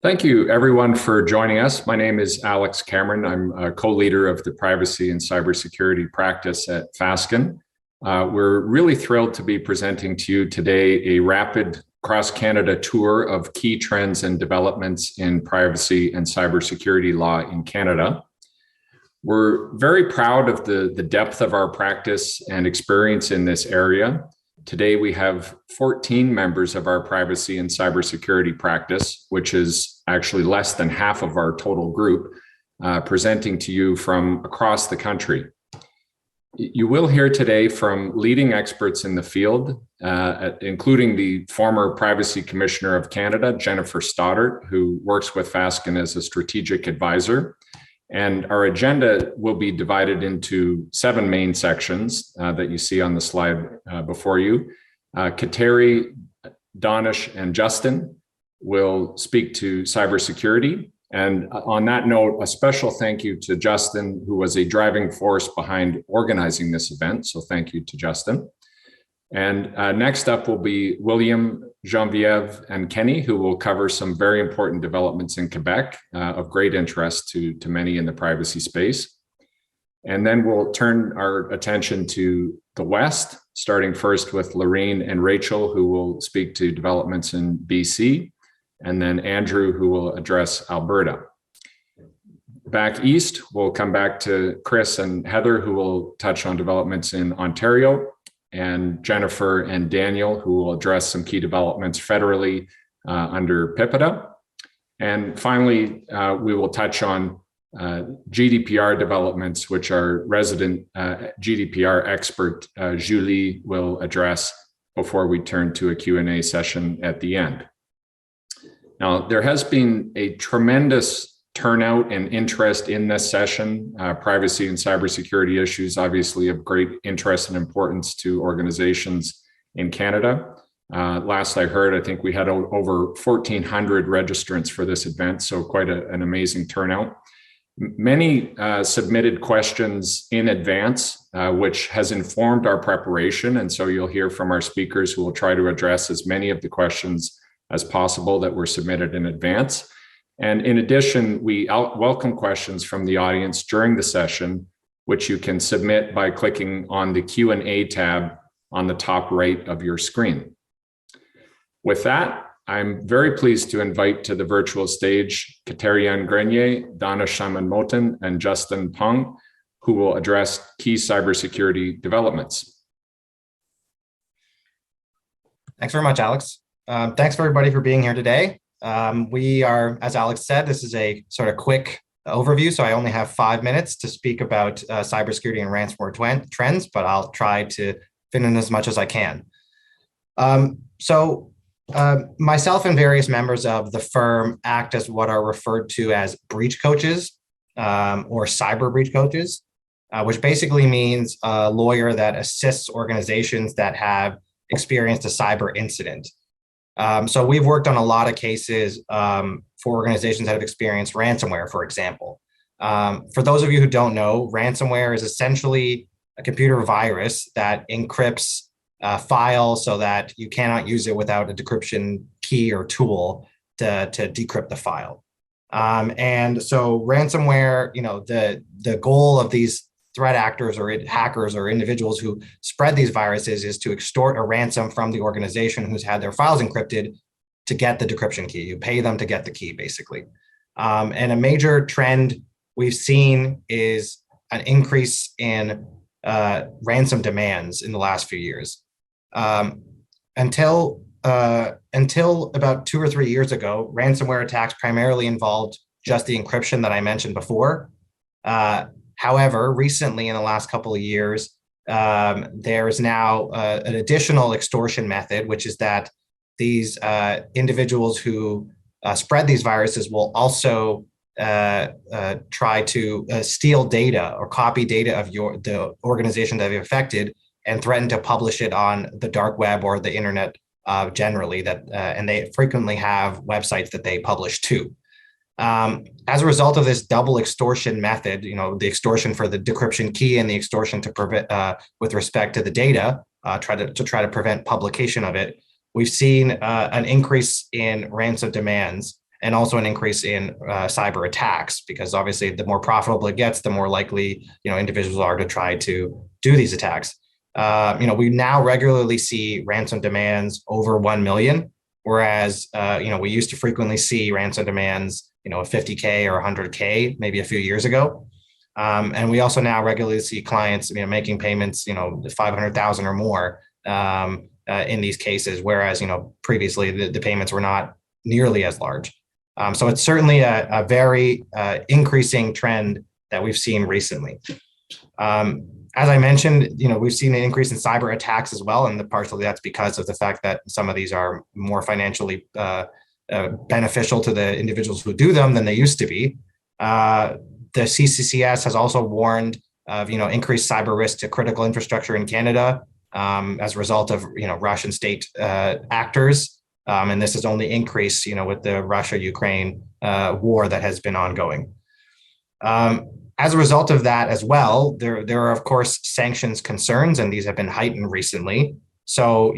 Thank you, everyone, for joining us. My name is Alex Cameron. I'm a co-leader of the Privacy and Cybersecurity practice at Fasken. We're really thrilled to be presenting to you today a rapid cross-Canada tour of key trends and developments in privacy and cybersecurity law in Canada. We're very proud of the depth of our practice and experience in this area. Today, we have 14 members of our privacy and cybersecurity practice, which is actually less than half of our total group, presenting to you from across the country. You will hear today from leading experts in the field, including the former Privacy Commissioner of Canada, Jennifer Stoddart, who works with Fasken as a strategic advisor. And our agenda will be divided into 7 main sections that you see on the slide before you. Kateri, Danish, and Justin will speak to cybersecurity. And on that note, a special thank you to Justin, who was a driving force behind organizing this event. So thank you to Justin. And next up will be William, Genevieve, and Kenny, who will cover some very important developments in Quebec of great interest to many in the privacy space. And then we'll turn our attention to the West, starting first with Lorraine and Rachel, who will speak to developments in BC, and then Andrew, who will address Alberta. Back east, we'll come back to Chris and Heather, who will touch on developments in Ontario, and Jennifer and Daniel, who will address some key developments federally under PIPA. And finally, we will touch on GDPR developments, which our resident GDPR expert, Julie, will address before we turn to a Q&A session at the end. Now, there has been a tremendous turnout and interest in this session. Privacy and cybersecurity issues obviously of great interest and importance to organizations in Canada. Last I heard, I think we had over 1,400 registrants for this event, so quite an amazing turnout. Many submitted questions in advance, which has informed our preparation, and so you'll hear from our speakers who will try to address as many of the questions as possible that were submitted in advance. And in addition, we welcome questions from the audience during the session, which you can submit by clicking on the Q&A tab on the top right of your screen. With that, I'm very pleased to invite to the virtual stage Kateri Grenier, Dana Shaman-Moten, and Justin Pung, who will address key cybersecurity developments. Thanks very much, Alex. Thanks for everybody for being here today. We are, as Alex said, this is a sort of quick overview, so I only have 5 minutes to speak about cybersecurity and ransomware trends, but I'll try to fit in as much as I can. Myself and various members of the firm act as what are referred to as breach coaches or cyber breach coaches, which basically means a lawyer that assists organizations that have experienced a cyber incident. So we've worked on a lot of cases for organizations that have experienced ransomware, for example. For those of you who don't know, ransomware is essentially a computer virus that encrypts a file so that you cannot use it without a decryption key or tool to decrypt the file. And so ransomware, the goal of these threat actors or hackers or individuals who spread these viruses is to extort a ransom from the organization who's had their files encrypted to get the decryption key. You pay them to get the key, basically. And a major trend we've seen is an increase in ransom demands in the last few years. Until about 2 or 3 years ago, ransomware attacks primarily involved just the encryption that I mentioned before. However, recently in the last couple of years, there is now an additional extortion method, which is that these individuals who spread these viruses will also try to steal data or copy data of the organization that they've affected and threaten to publish it on the dark web or the internet generally. And they frequently have websites that they publish to. As a result of this double extortion method, the extortion for the decryption key and the extortion to prevent, with respect to the data, try to prevent publication of it, we've seen an increase in ransom demands. and also an increase in cyber attacks, because obviously the more profitable it gets, the more likely individuals are to try to do these attacks. We now regularly see ransom demands over 1 million, whereas we used to frequently see ransom demands, 50K or 100K maybe a few years ago. And we also now regularly see clients, making payments, 500,000 or more in these cases, whereas previously the payments were not nearly as large. So it's certainly a very increasing trend that we've seen recently. As I mentioned, we've seen an increase in cyber attacks as well, and partially that's because of the fact that some of these are more financially beneficial to the individuals who do them than they used to be. The CCCS has also warned of increased cyber risk to critical infrastructure in Canada as a result of Russian state actors, and this has only increased with the Russia-Ukraine war that has been ongoing. As a result of that as well, there are of course sanctions concerns, and these have been heightened recently. So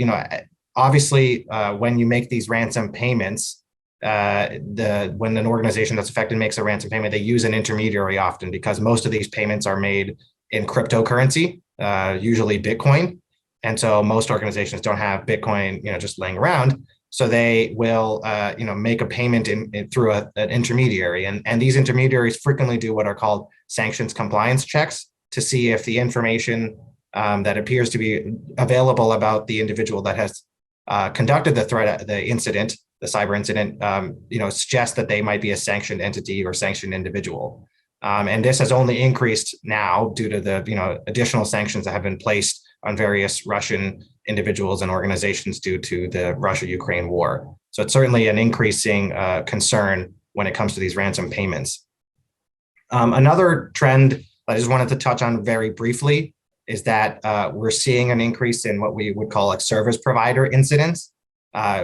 obviously when you make these ransom payments, when an organization that's affected makes a ransom payment, they use an intermediary often, because most of these payments are made in cryptocurrency, usually Bitcoin. And so most organizations don't have Bitcoin, just laying around. So they will, make a payment through an intermediary. And these intermediaries frequently do what are called sanctions compliance checks to see if the information that appears to be available about the individual that has conducted the cyber incident, suggests that they might be a sanctioned entity or sanctioned individual. And this has only increased now due to the additional sanctions that have been placed on various Russian individuals and organizations due to the Russia-Ukraine war. So it's certainly an increasing concern when it comes to these ransom payments. Another trend I just wanted to touch on very briefly is that we're seeing an increase in what we would call like service provider incidents,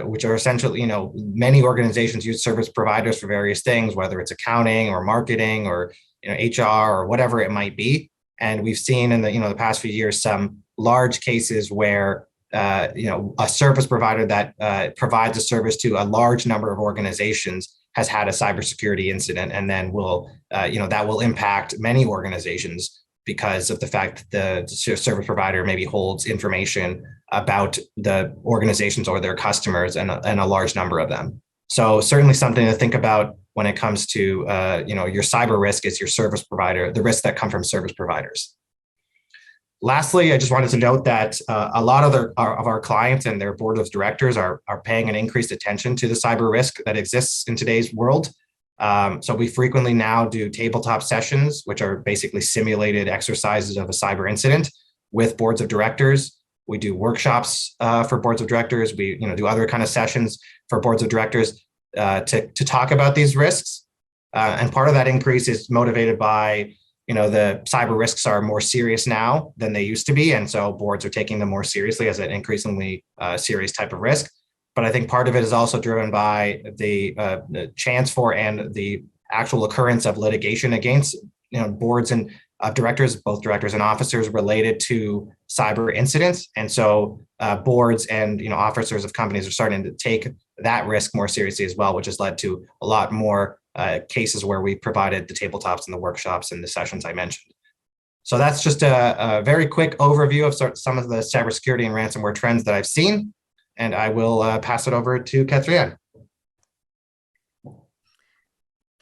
which are essentially, many organizations use service providers for various things, whether it's accounting or marketing or HR or whatever it might be. And we've seen in the past few years some large cases where a service provider that provides a service to a large number of organizations has had a cybersecurity incident, and then that will impact many organizations because of the fact that the service provider maybe holds information about the organizations or their customers and a large number of them. So certainly something to think about when it comes to your cyber risk is your service provider, the risks that come from service providers. Lastly, I just wanted to note that a lot of our clients and their board of directors are paying an increased attention to the cyber risk that exists in today's world. So we frequently now do tabletop sessions, which are basically simulated exercises of a cyber incident with boards of directors. We do workshops for boards of directors. We do other kind of sessions for boards of directors to talk about these risks. And part of that increase is motivated by the cyber risks are more serious now than they used to be. And so boards are taking them more seriously as an increasingly serious type of risk. But I think part of it is also driven by the chance for and the actual occurrence of litigation against boards and directors, both directors and officers, related to cyber incidents. And so boards and officers of companies are starting to take that risk more seriously as well, which has led to a lot more cases where we provided the tabletops and the workshops and the sessions I mentioned. So that's just a very quick overview of some of the cybersecurity and ransomware trends that I've seen. And I will pass it over to Catherine.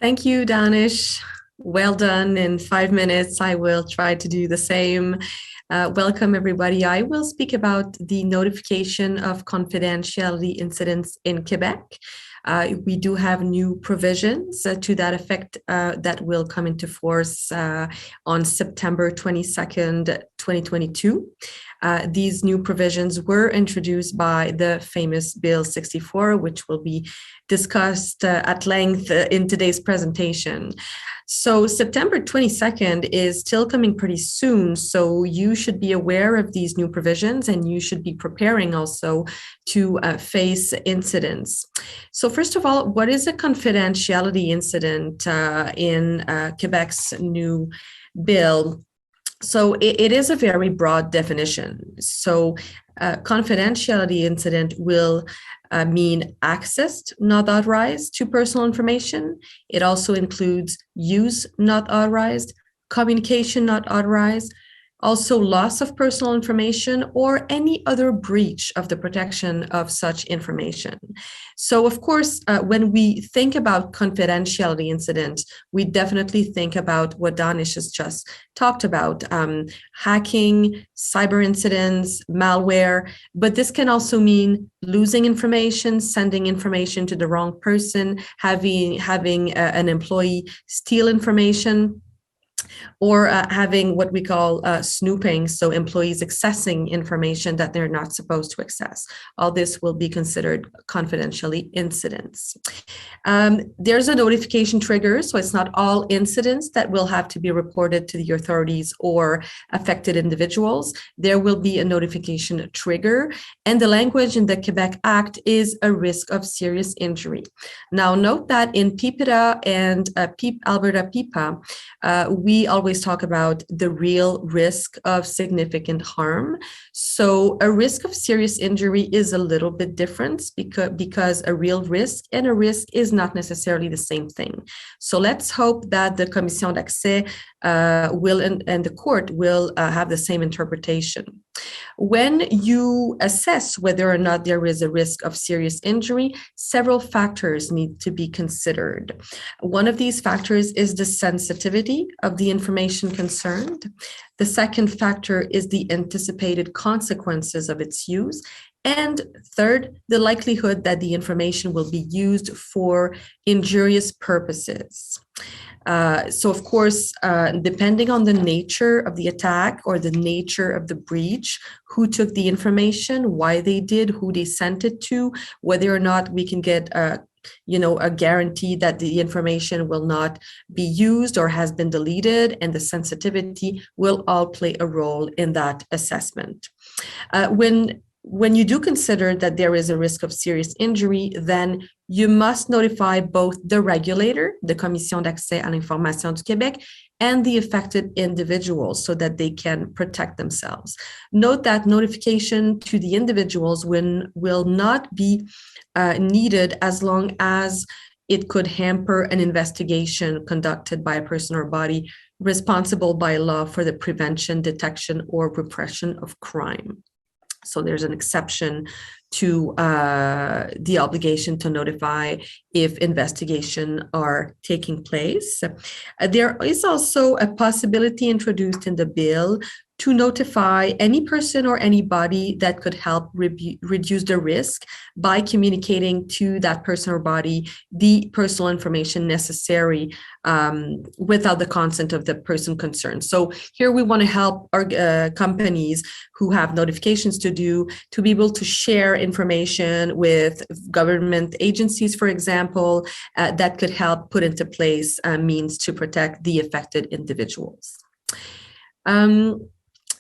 Thank you, Danish. Well done. In 5 minutes, I will try to do the same. Welcome, everybody. I will speak about the notification of confidentiality incidents in Quebec. We do have new provisions to that effect that will come into force on September 22nd, 2022. These new provisions were introduced by the famous Bill 64, which will be discussed at length in today's presentation. So September 22nd is still coming pretty soon, so you should be aware of these new provisions and you should be preparing also to face incidents. So first of all, what is a confidentiality incident in Quebec's new bill? So it is a very broad definition. So confidentiality incident will mean accessed, not authorized to personal information. It also includes use not authorized, communication not authorized, also loss of personal information, or any other breach of the protection of such information. So, of course, when we think about confidentiality incidents, we definitely think about what Danish has just talked about, hacking, cyber incidents, malware, but this can also mean losing information, sending information to the wrong person, having an employee steal information, or having what we call snooping, so employees accessing information that they're not supposed to access. All this will be considered confidentiality incidents. There's a notification trigger, so it's not all incidents that will have to be reported to the authorities or affected individuals. There will be a notification trigger, and the language in the Quebec Act is a risk of serious injury. Now, note that in PIPA and Alberta PIPA, we always talk about the real risk of significant harm. So a risk of serious injury is a little bit different because a real risk and a risk is not necessarily the same thing. So let's hope that the Commission d'accès will and the court will have the same interpretation. When you assess whether or not there is a risk of serious injury, several factors need to be considered. One of these factors is the sensitivity of the information concerned. The second factor is the anticipated consequences of its use. And third, the likelihood that the information will be used for injurious purposes. So, of course, depending on the nature of the attack or the nature of the breach, who took the information, why they did, who they sent it to, whether or not we can get a guarantee that the information will not be used or has been deleted, and the sensitivity will all play a role in that assessment. When you do consider that there is a risk of serious injury, then you must notify both the regulator, the Commission d'accès à l'information du Québec, and the affected individuals so that they can protect themselves. Note that notification to the individuals will not be needed as long as it could hamper an investigation conducted by a person or body responsible by law for the prevention, detection, or repression of crime. So there's an exception to the obligation to notify if investigation are taking place. There is also a possibility introduced in the bill to notify any person or anybody that could help reduce the risk by communicating to that person or body the personal information necessary without the consent of the person concerned. So here we want to help our companies who have notifications to do to be able to share information with government agencies, for example, that could help put into place means to protect the affected individuals.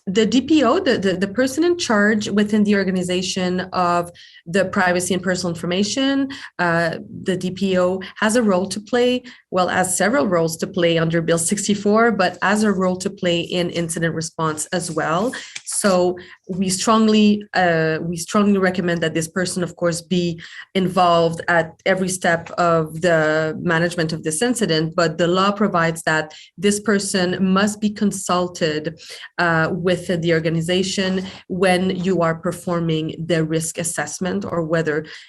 The DPO, the person in charge within the organization of the privacy and personal information, the DPO has a role to play, has several roles to play under Bill 64, but has a role to play in incident response as well. So we strongly recommend that this person, of course, be involved at every step of the management of this incident, but the law provides that this person must be consulted with the organization when you are performing the risk assessment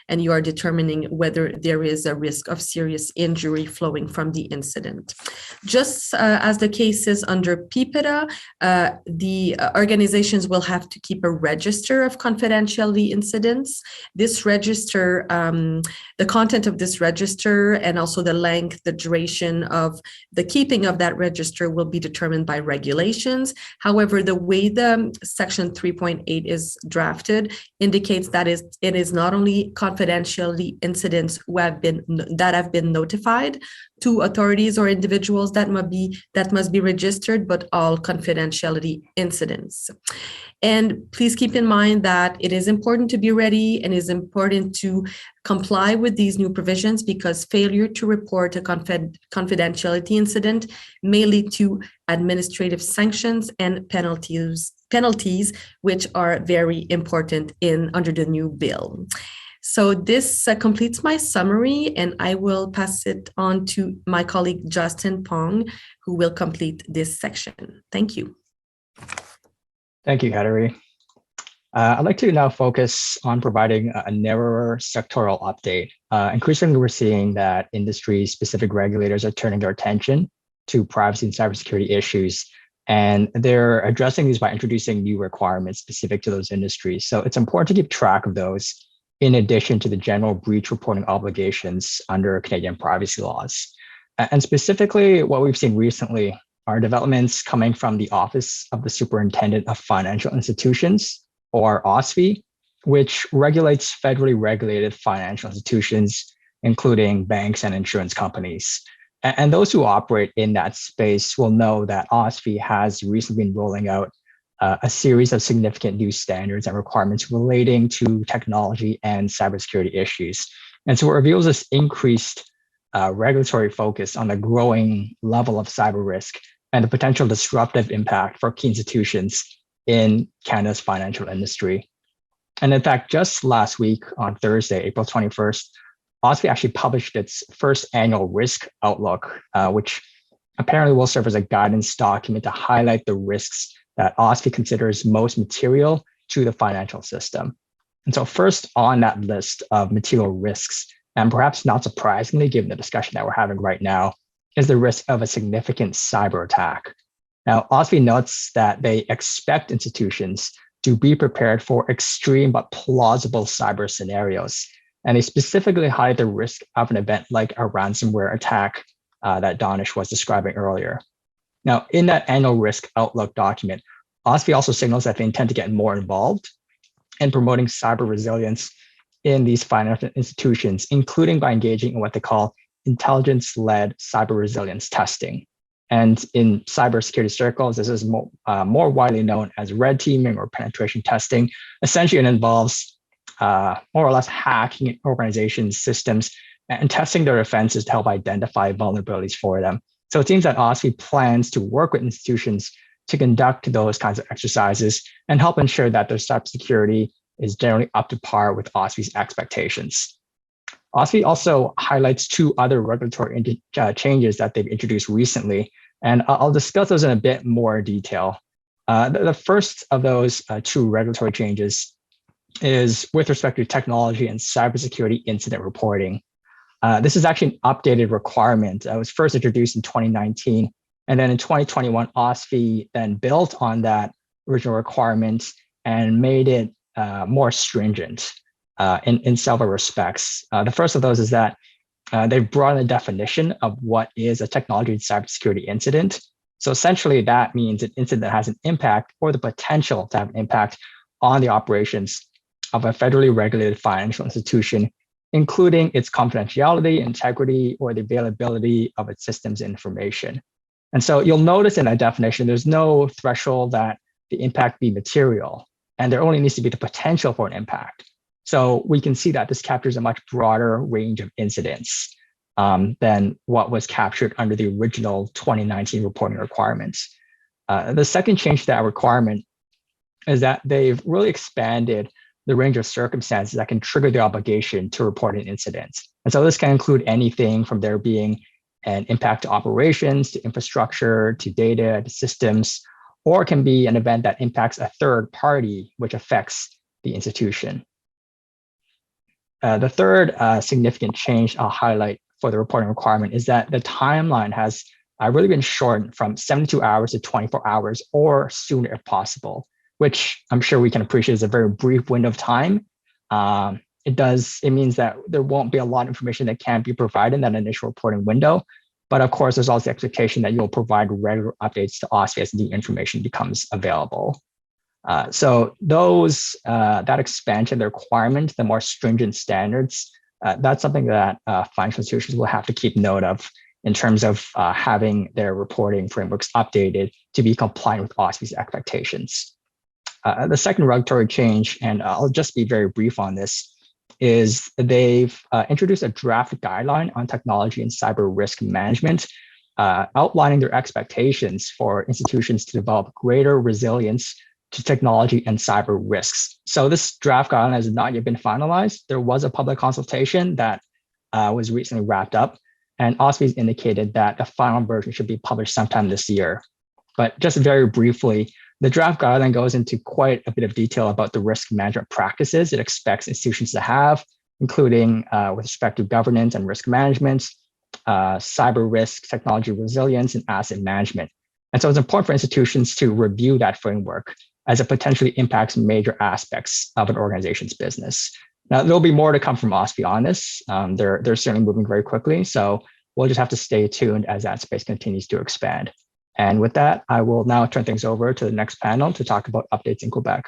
and you are determining whether there is a risk of serious injury flowing from the incident. Just as the case is under PIPA, the organizations will have to keep a register of confidentiality incidents. This register, the content of this register and also the length, the duration of the keeping of that register will be determined by regulations. However, the way the section 3.8 is drafted indicates that it is not only confidentiality incidents that have been notified to authorities or individuals that must be registered, but all confidentiality incidents. And please keep in mind that it is important to be ready and it is important to comply with these new provisions because failure to report a confidentiality incident may lead to administrative sanctions and penalties, which are very important under the new bill. So this completes my summary, and I will pass it on to my colleague Justin Pong, who will complete this section. Thank you. Thank you, Kateri. I'd like to now focus on providing a narrower sectoral update. Increasingly, we're seeing that industry-specific regulators are turning their attention to privacy and cybersecurity issues, and they're addressing these by introducing new requirements specific to those industries. So it's important to keep track of those in addition to the general breach reporting obligations under Canadian privacy laws. And specifically, what we've seen recently are developments coming from the Office of the Superintendent of Financial Institutions, or OSFI, which regulates federally regulated financial institutions, including banks and insurance companies. And those who operate in that space will know that OSFI has recently been rolling out a series of significant new standards and requirements relating to technology and cybersecurity issues. And so it reveals this increased regulatory focus on the growing level of cyber risk and the potential disruptive impact for key institutions in Canada's financial industry. And in fact, just last week on Thursday, April 21st, OSFI actually published its first annual risk outlook, which apparently will serve as a guidance document to highlight the risks that OSFI considers most material to the financial system. And so first on that list of material risks, and perhaps not surprisingly, given the discussion that we're having right now, is the risk of a significant cyber attack. Now, OSFI notes that they expect institutions to be prepared for extreme but plausible cyber scenarios. And they specifically highlight the risk of an event like a ransomware attack that Danish was describing earlier. Now, in that annual risk outlook document, OSFI also signals that they intend to get more involved in promoting cyber resilience in these financial institutions, including by engaging in what they call intelligence-led cyber resilience testing. And in cybersecurity circles, this is more widely known as red teaming or penetration testing. Essentially, it involves more or less hacking organizations' systems and testing their defenses to help identify vulnerabilities for them. So it seems that OSFI plans to work with institutions to conduct those kinds of exercises and help ensure that their cybersecurity is generally up to par with OSFI's expectations. OSFI also highlights two other regulatory changes that they've introduced recently, and I'll discuss those in a bit more detail. The first of those two regulatory changes is with respect to technology and cybersecurity incident reporting. This is actually an updated requirement. It was first introduced in 2019, and then in 2021, OSFI then built on that original requirement and made it more stringent in several respects. The first of those is that they've broadened the definition of what is a technology and cybersecurity incident. So essentially, that means an incident that has an impact or the potential to have an impact on the operations of a federally regulated financial institution, including its confidentiality, integrity, or the availability of its systems information. And so you'll notice in that definition, there's no threshold that the impact be material, and there only needs to be the potential for an impact. So we can see that this captures a much broader range of incidents than what was captured under the original 2019 reporting requirements. The second change to that requirement is that they've really expanded the range of circumstances that can trigger the obligation to report an incident. And so this can include anything from there being an impact to operations, to infrastructure, to data, to systems, or it can be an event that impacts a third party, which affects the institution. The third significant change I'll highlight for the reporting requirement is that the timeline has really been shortened from 72 hours to 24 hours or sooner if possible, which I'm sure we can appreciate is a very brief window of time. It means that there won't be a lot of information that can be provided in that initial reporting window. But of course, there's also the expectation that you'll provide regular updates to OSFI as the information becomes available. So that expansion, the requirement, the more stringent standards, that's something that financial institutions will have to keep note of in terms of having their reporting frameworks updated to be compliant with OSFI's expectations. The second regulatory change, and I'll just be very brief on this, is they've introduced a draft guideline on technology and cyber risk management, outlining their expectations for institutions to develop greater resilience to technology and cyber risks. So this draft guideline has not yet been finalized. There was a public consultation that was recently wrapped up, and OSFI indicated that a final version should be published sometime this year. But just very briefly, the draft guideline goes into quite a bit of detail about the risk management practices it expects institutions to have, including with respect to governance and risk management, cyber risk, technology resilience, and asset management. And so it's important for institutions to review that framework as it potentially impacts major aspects of an organization's business. Now, there'll be more to come from OSFI on this. They're certainly moving very quickly, so we'll just have to stay tuned as that space continues to expand. And with that, I will now turn things over to the next panel to talk about updates in Quebec.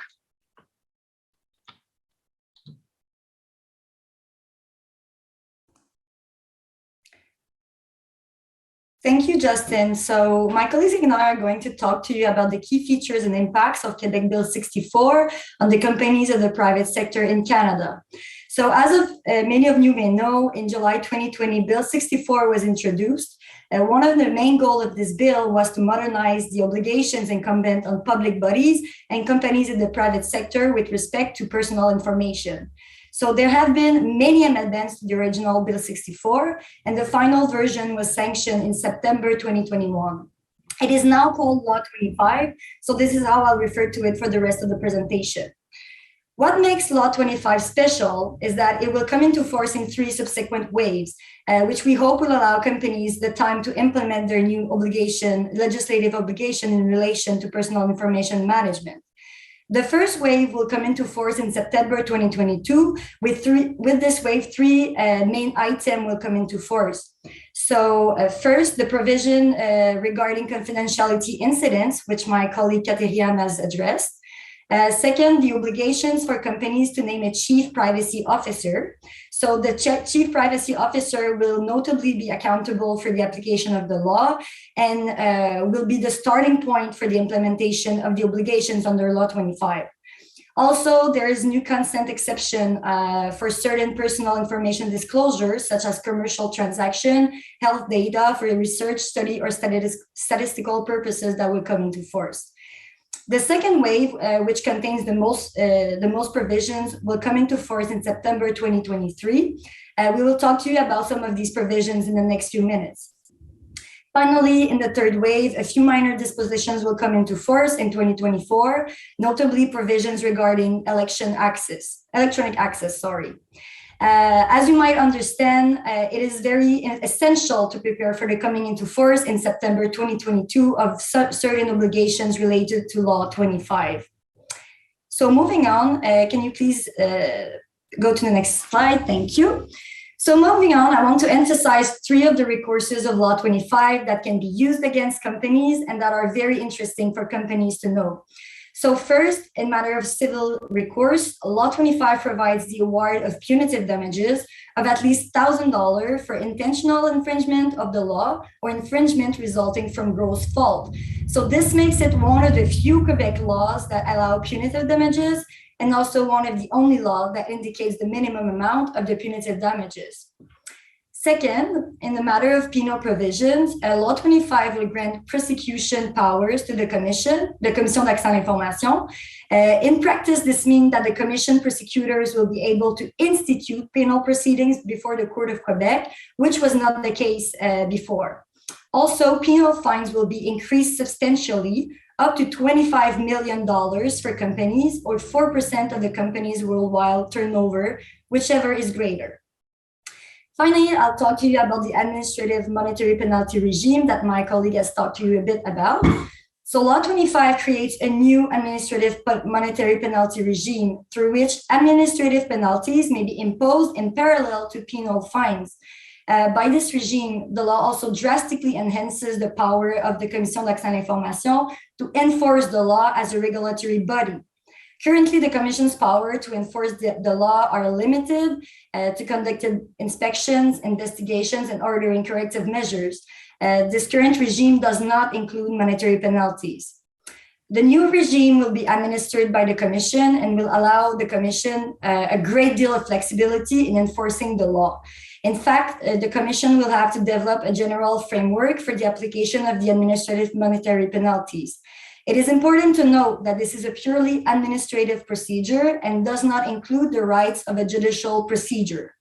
Thank you, Justin. So my colleagues and I are going to talk to you about the key features and impacts of Quebec Bill 64 on the companies of the private sector in Canada. So as of many of you may know, in July 2020, Bill 64 was introduced. One of the main goals of this bill was to modernize the obligations incumbent on public bodies and companies in the private sector with respect to personal information. So there have been many amendments to the original Bill 64, and the final version was sanctioned in September 2021. It is now called Law 25, so this is how I'll refer to it for the rest of the presentation. What makes Law 25 special is that it will come into force in 3 subsequent waves, which we hope will allow companies the time to implement their new legislative obligation in relation to personal information management. The first wave will come into force in September 2022. With this wave, 3 main items will come into force. So first, the provision regarding confidentiality incidents, which my colleague Katerian has addressed. Second, the obligations for companies to name a chief privacy officer. So the chief privacy officer will notably be accountable for the application of the law and will be the starting point for the implementation of the obligations under Law 25. Also, there is new consent exception for certain personal information disclosures, such as commercial transaction, health data for research, study, or statistical purposes that will come into force. The second wave, which contains the most provisions, will come into force in September 2023. We will talk to you about some of these provisions in the next few minutes. Finally, in the third wave, a few minor dispositions will come into force in 2024, notably provisions regarding electronic access. As you might understand, it is very essential to prepare for the coming into force in September 2022 of certain obligations related to Law 25. So moving on, can you please go to the next slide? Thank you. So moving on, I want to emphasize 3 of the recourses of Law 25 that can be used against companies and that are very interesting for companies to know. So first, in matter of civil recourse, Law 25 provides the award of punitive damages of at least $1,000 for intentional infringement of the law or infringement resulting from gross fault. So this makes it one of the few Quebec laws that allow punitive damages and also one of the only laws that indicates the minimum amount of the punitive damages. Second, in the matter of penal provisions, Law 25 will grant prosecution powers to the Commission d'Accès à l'Information. In practice, this means that the Commission prosecutors will be able to institute penal proceedings before the Court of Quebec, which was not the case before. Also, penal fines will be increased substantially, up to $25 million for companies or 4% of the company's worldwide turnover, whichever is greater. Finally, I'll talk to you about the administrative monetary penalty regime that my colleague has talked to you a bit about. So Law 25 creates a new administrative monetary penalty regime through which administrative penalties may be imposed in parallel to penal fines. By this regime, the law also drastically enhances the power of the Commission d'Accès à l'Information to enforce the law as a regulatory body. Currently, the Commission's power to enforce the law are limited to conducting inspections, investigations, and ordering corrective measures. This current regime does not include monetary penalties. The new regime will be administered by the Commission and will allow the Commission a great deal of flexibility in enforcing the law. In fact, the Commission will have to develop a general framework for the application of the administrative monetary penalties. It is important to note that this is a purely administrative procedure and does not include the rights of a judicial procedure.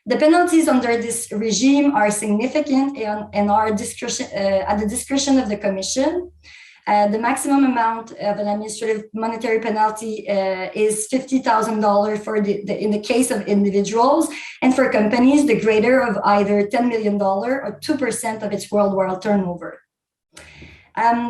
The penalties under this regime are significant and are at the discretion of the Commission. The maximum amount of an administrative monetary penalty is $50,000 in the case of individuals, and for companies, the greater of either $10 million or 2% of its worldwide turnover.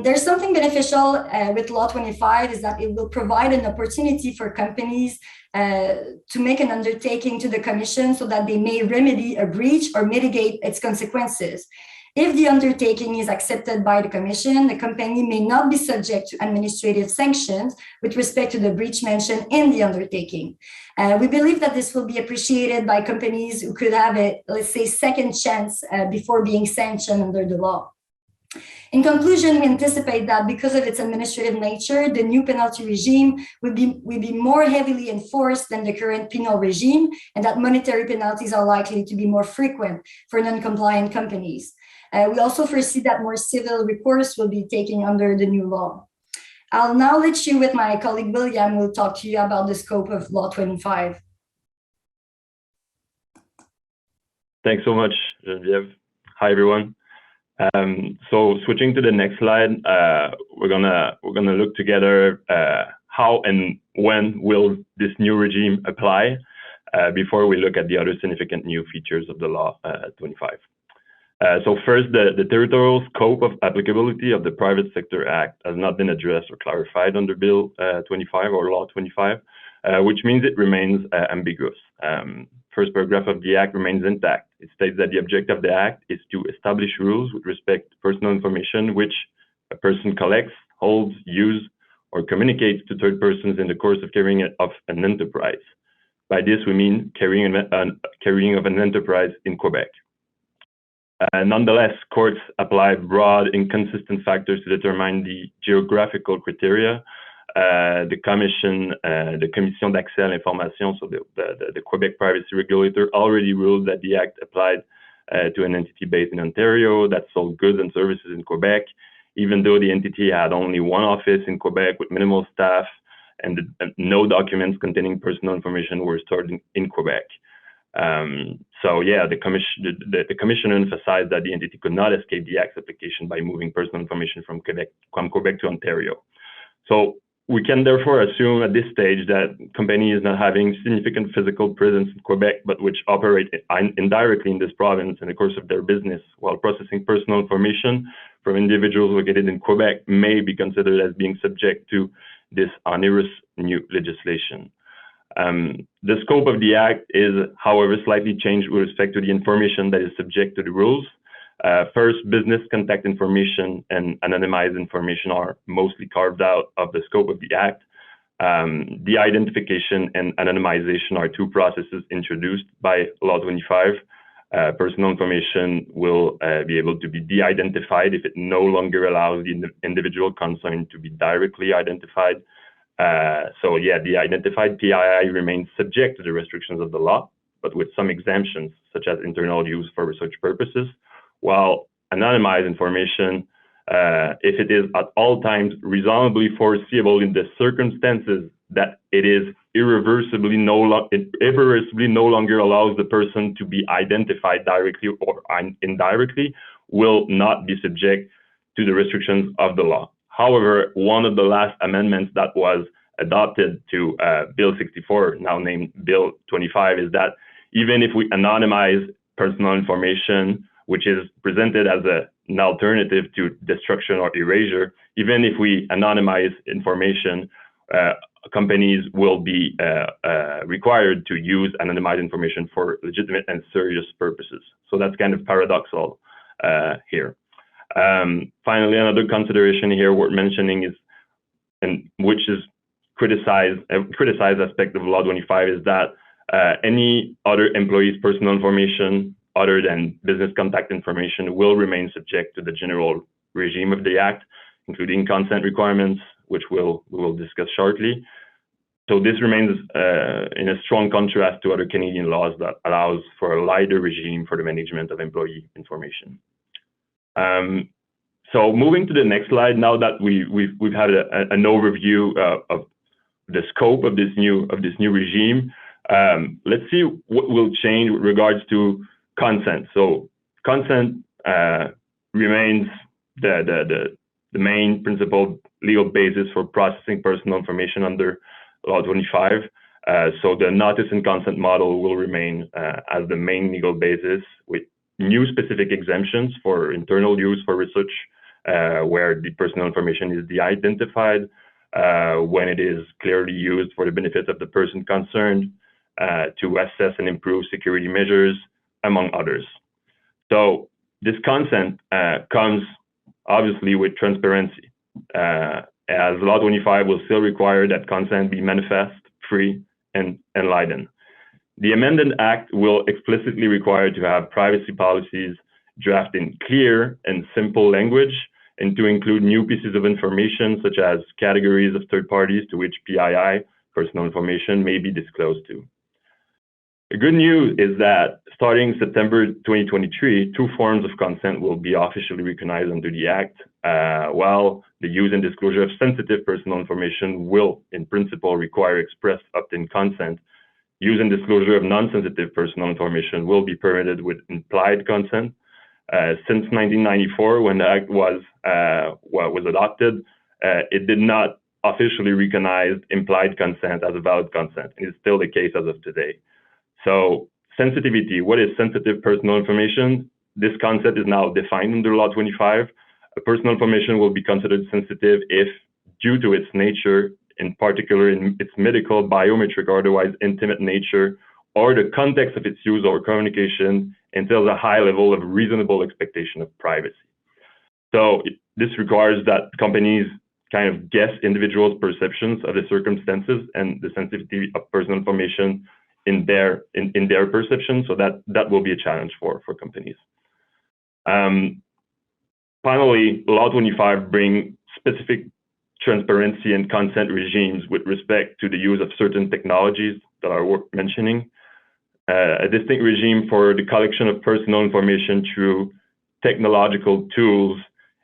There's something beneficial with Law 25 is that it will provide an opportunity for companies to make an undertaking to the Commission so that they may remedy a breach or mitigate its consequences. If the undertaking is accepted by the Commission, the company may not be subject to administrative sanctions with respect to the breach mentioned in the undertaking. We believe that this will be appreciated by companies who could have a, let's say, second chance before being sanctioned under the law. In conclusion, we anticipate that because of its administrative nature, the new penalty regime will be more heavily enforced than the current penal regime, and that monetary penalties are likely to be more frequent for non-compliant companies. We also foresee that more civil recourse will be taken under the new law. I'll now let you with my colleague William, who will talk to you about the scope of Law 25. Thanks so much, Geneviève. Hi, everyone. So switching to the next slide, we're gonna look together how and when will this new regime apply before we look at the other significant new features of the Law 25. So first, the territorial scope of applicability of the Private Sector Act has not been addressed or clarified under Bill 25 or Law 25, which means it remains ambiguous. First paragraph of the Act remains intact. It states that the objective of the Act is to establish rules with respect to personal information which a person collects, holds, uses, or communicates to third persons in the course of carrying of an enterprise. By this, we mean carrying of an enterprise in Quebec. Nonetheless, courts apply broad, inconsistent factors to determine the geographical criteria. The Commission d'accès à l'information, so the Quebec privacy regulator, already ruled that the Act applied to an entity based in Ontario that sold goods and services in Quebec, even though the entity had only one office in Quebec with minimal staff and no documents containing personal information were stored in Quebec. So yeah, the Commission emphasized that the entity could not escape the Act's application by moving personal information from Quebec to Ontario. So we can therefore assume at this stage that companies not having significant physical presence in Quebec, but which operate indirectly in this province in the course of their business while processing personal information from individuals located in Quebec may be considered as being subject to this onerous new legislation. The scope of the Act is, however, slightly changed with respect to the information that is subject to the rules. First, business contact information and anonymized information are mostly carved out of the scope of the Act. The identification and anonymization are two processes introduced by Law 25. Personal information will be able to be de-identified if it no longer allows the individual concerned to be directly identified. So yeah, the identified PII remains subject to the restrictions of the law, but with some exemptions, such as internal use for research purposes, while anonymized information, if it is at all times reasonably foreseeable in the circumstances that it is irreversibly no longer allows the person to be identified directly or indirectly, will not be subject to the restrictions of the law. However, one of the last amendments that was adopted to Bill 64, now named Bill 25, is that even if we anonymize personal information, which is presented as an alternative to destruction or erasure, even if we anonymize information, companies will be required to use anonymized information for legitimate and serious purposes. So that's kind of paradoxical here. Finally, another consideration here worth mentioning is, and which is criticized aspect of Law 25, is that any other employee's personal information other than business contact information will remain subject to the general regime of the Act, including consent requirements, which we will discuss shortly. So this remains in a strong contrast to other Canadian laws that allows for a lighter regime for the management of employee information. So moving to the next slide, now that we've had an overview of the scope of this new regime, let's see what will change with regards to consent. So consent remains the main principal legal basis for processing personal information under Law 25. So the notice and consent model will remain as the main legal basis, with new specific exemptions for internal use for research, where the personal information is de-identified, when it is clearly used for the benefit of the person concerned, to assess and improve security measures, among others. So this consent comes obviously with transparency, as Law 25 will still require that consent be manifest, free, and enlightened. The amended act will explicitly require to have privacy policies drafted in clear and simple language, and to include new pieces of information such as categories of third parties to which PII, personal information, may be disclosed to. The good news is that starting September 2023, two forms of consent will be officially recognized under the Act, while the use and disclosure of sensitive personal information will, in principle, require express opt-in consent. Use and disclosure of non-sensitive personal information will be permitted with implied consent. Since 1994, when the Act was adopted, it did not officially recognize implied consent as a valid consent. It is still the case as of today. So sensitivity, what is sensitive personal information? This concept is now defined under Law 25. Personal information will be considered sensitive if, due to its nature, in particular in its medical, biometric, or otherwise intimate nature, or the context of its use or communication, entails a high level of reasonable expectation of privacy. So this requires that companies kind of guess individuals' perceptions of the circumstances and the sensitivity of personal information in their perception. So that will be a challenge for companies. Finally, Law 25 brings specific transparency and consent regimes with respect to the use of certain technologies that are worth mentioning. A distinct regime for the collection of personal information through technological tools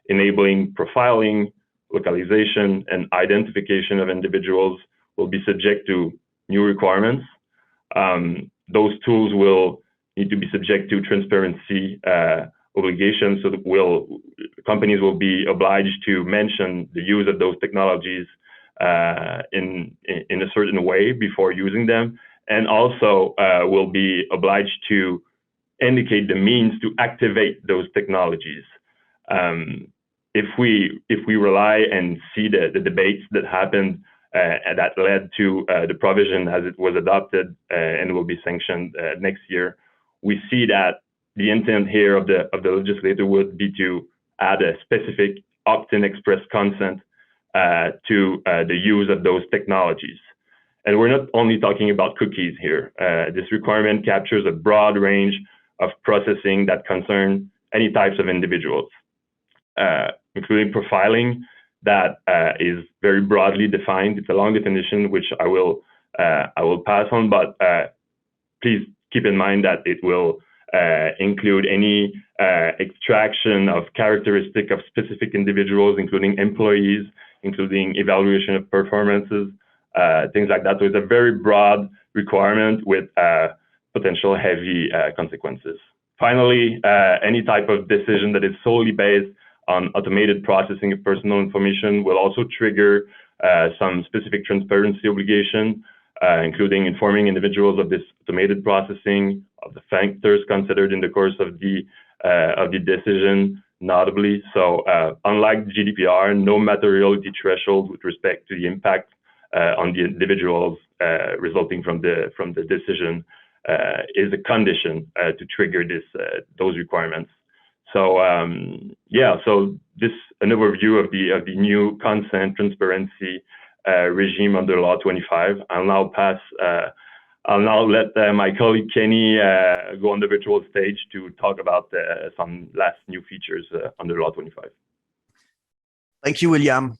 enabling profiling, localization, and identification of individuals will be subject to new requirements. Those tools will need to be subject to transparency obligations, so that companies will be obliged to mention the use of those technologies in a certain way before using them, and also will be obliged to indicate the means to activate those technologies. If we rely and see the debates that happened that led to the provision as it was adopted and will be sanctioned next year, we see that the intent here of the legislator would be to add a specific opt-in express consent to the use of those technologies. And we're not only talking about cookies here. This requirement captures a broad range of processing that concern any types of individuals, including profiling that is very broadly defined. It's a long definition, which I will pass on, but please keep in mind that it will include any extraction of characteristic of specific individuals, including employees, including evaluation of performances, things like that. So it's a very broad requirement with potential heavy consequences. Finally, any type of decision that is solely based on automated processing of personal information will also trigger some specific transparency obligation, including informing individuals of this automated processing, of the factors considered in the course of the decision, notably. So unlike GDPR, no materiality threshold with respect to the impact on the individuals resulting from the decision is a condition to trigger those requirements. So so this an overview of the new consent transparency regime under Law 25. I'll now let my colleague Kenny go on the virtual stage to talk about some last new features under Law 25. Thank you, William.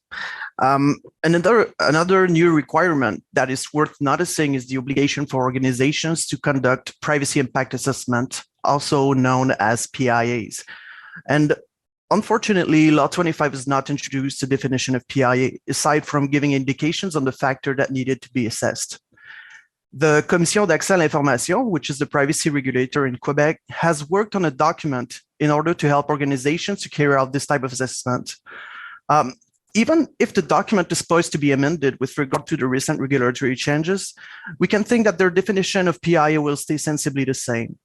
Another new requirement that is worth noticing is the obligation for organizations to conduct privacy impact assessment, also known as PIAs. And Unfortunately, Law 25 has not introduced a definition of PIA, aside from giving indications on the factor that needed to be assessed. The Commission d'accès à l'information, which is the privacy regulator in Quebec, has worked on a document in order to help organizations to carry out this type of assessment. Even if the document is poised to be amended with regard to the recent regulatory changes, we can think that their definition of PIA will stay sensibly the same.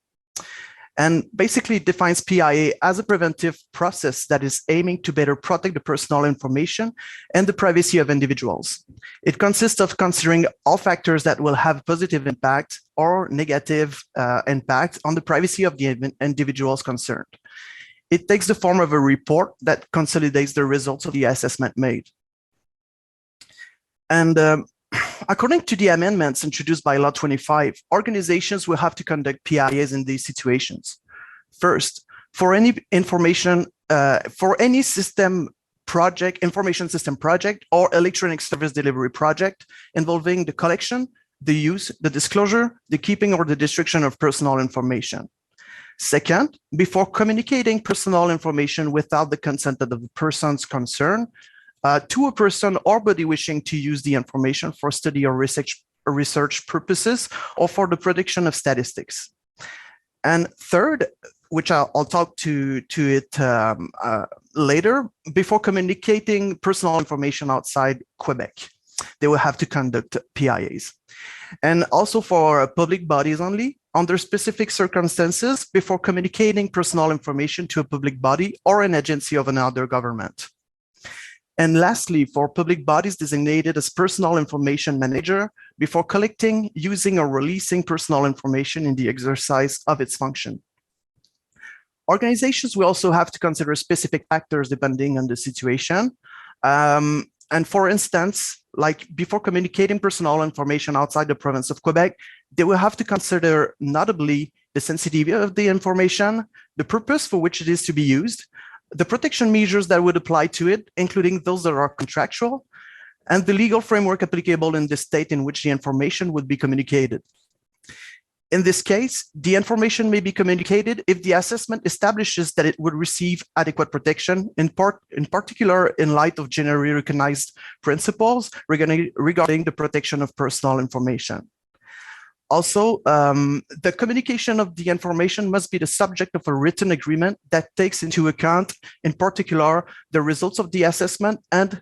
And basically it defines PIA as a preventive process that is aiming to better protect the personal information and the privacy of individuals. It consists of considering all factors that will have positive impact or negative impact on the privacy of the individuals concerned. It takes the form of a report that consolidates the results of the assessment made. And according to the amendments introduced by Law 25, organizations will have to conduct PIAs in these situations. First, for any information system project, information system project, or electronic service delivery project involving the collection, the use, the disclosure, the keeping, or the destruction of personal information. Second, before communicating personal information without the consent of the persons concerned, to a person or body wishing to use the information for study or research purposes or for the prediction of statistics. And third, which I'll talk to it later, before communicating personal information outside Quebec, they will have to conduct PIAs. And also for public bodies only, under specific circumstances, before communicating personal information to a public body or an agency of another government. And lastly, for public bodies designated as personal information manager, before collecting, using, or releasing personal information in the exercise of its function. Organizations will also have to consider specific factors depending on the situation. And for instance, like before communicating personal information outside the province of Quebec, they will have to consider notably the sensitivity of the information, the purpose for which it is to be used, the protection measures that would apply to it, including those that are contractual, and the legal framework applicable in the state in which the information would be communicated. In this case, the information may be communicated if the assessment establishes that it would receive adequate protection, in particular in light of generally recognized principles regarding the protection of personal information. Also, the communication of the information must be the subject of a written agreement that takes into account, in particular, the results of the assessment and,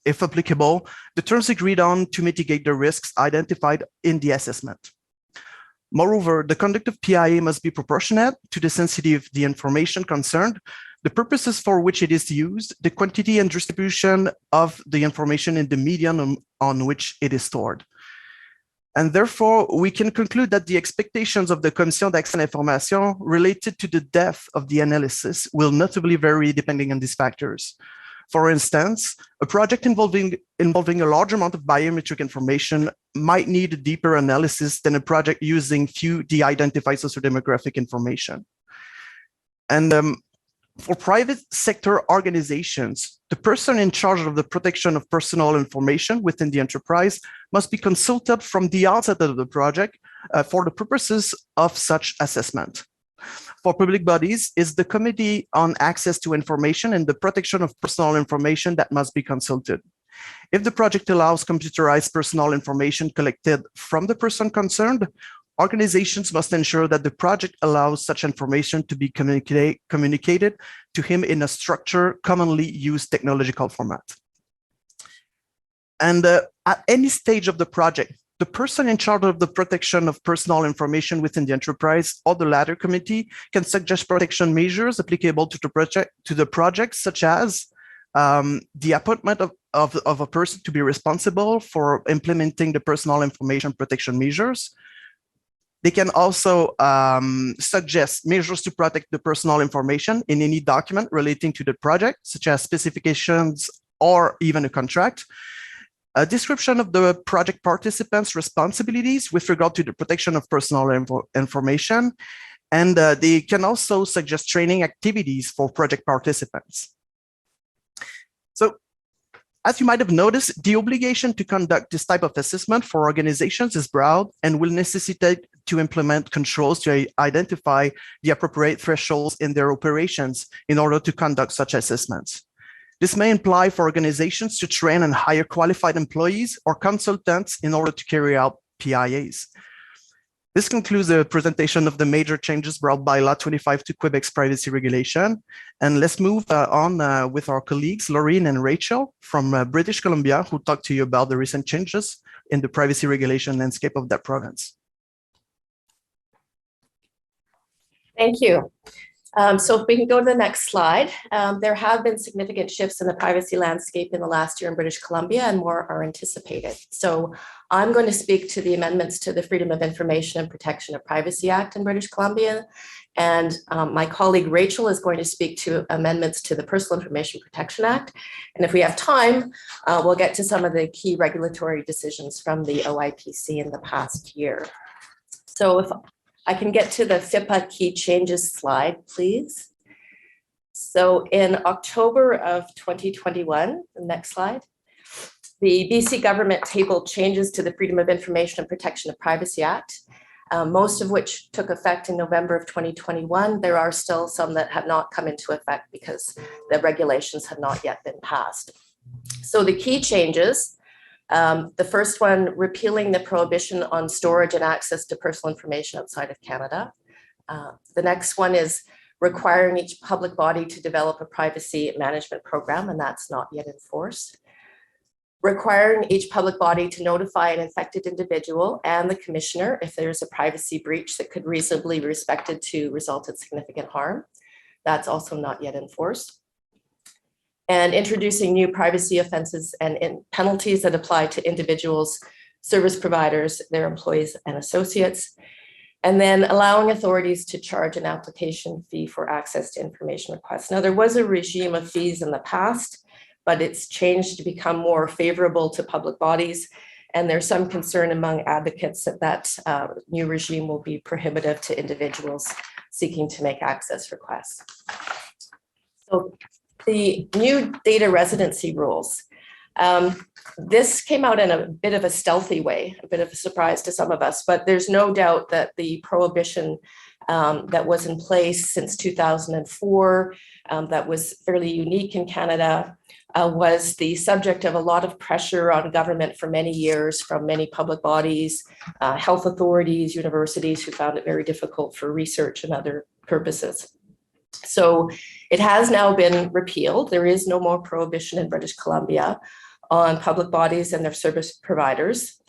if applicable, the terms agreed on to mitigate the risks identified in the assessment. Moreover, the conduct of PIA must be proportionate to the sensitivity of the information concerned, the purposes for which it is used, the quantity and distribution of the information in the medium on which it is stored. And therefore, we can conclude that the expectations of the Commission d'accès à l'information related to the depth of the analysis will notably vary depending on these factors. For instance, a project involving a large amount of biometric information might need a deeper analysis than a project using few de-identified sociodemographic information. And for private sector organizations, the person in charge of the protection of personal information within the enterprise must be consulted from the outset of the project for the purposes of such assessment. For public bodies, is the Committee on Access to Information and the Protection of Personal Information that must be consulted. If the project allows computerized personal information collected from the person concerned, organizations must ensure that the project allows such information to be communicated to him in a structured, commonly used technological format. And at any stage of the project, the person in charge of the protection of personal information within the enterprise or the latter committee can suggest protection measures applicable to the project, such as the appointment of a person to be responsible for implementing the personal information protection measures. They can also suggest measures to protect the personal information in any document relating to the project, such as specifications or even a contract. A description of the project participants' responsibilities with regard to the protection of personal information. And they can also suggest training activities for project participants. So, as you might have noticed, the obligation to conduct this type of assessment for organizations is broad and will necessitate to implement controls to identify the appropriate thresholds in their operations in order to conduct such assessments. This may imply for organizations to train and hire qualified employees or consultants in order to carry out PIAs. This concludes the presentation of the major changes brought by Law 25 to Quebec's privacy regulation. And let's move on with our colleagues, Laureen and Rachel from British Columbia, who talk to you about the recent changes in the privacy regulation landscape of that province. Thank you. So if we can go to the next slide, there have been significant shifts in the privacy landscape in the last year in British Columbia, and more are anticipated. So I'm going to speak to the amendments to the Freedom of Information and Protection of Privacy Act in British Columbia. And my colleague Rachel is going to speak to amendments to the Personal Information Protection Act. And if we have time, we'll get to some of the key regulatory decisions from the OIPC in the past year. So if I can get to the PIPA key changes slide, please. So in October of 2021, the next slide, the BC government tabled changes to the Freedom of Information and Protection of Privacy Act, most of which took effect in November of 2021. There are still some that have not come into effect because the regulations have not yet been passed. So the key changes, the first one, repealing the prohibition on storage and access to personal information outside of Canada. The next one is requiring each public body to develop a privacy management program, and that's not yet in force. Requiring each public body to notify an infected individual and the commissioner if there's a privacy breach that could reasonably be expected to result in significant harm. That's also not yet in force. And introducing new privacy offenses and penalties that apply to individuals, service providers, their employees and associates. And then allowing authorities to charge an application fee for access to information requests. Now, there was a regime of fees in the past, but it's changed to become more favorable to public bodies. And there's some concern among advocates that that new regime will be prohibitive to individuals seeking to make access requests. So the new data residency rules. This came out in a bit of a stealthy way, a bit of a surprise to some of us, but there's no doubt that the prohibition that was in place since 2004, that was fairly unique in Canada, was the subject of a lot of pressure on government for many years from many public bodies, health authorities, universities who found it very difficult for research and other purposes. So it has now been repealed. There is no more prohibition in British Columbia on public bodies and their service providers.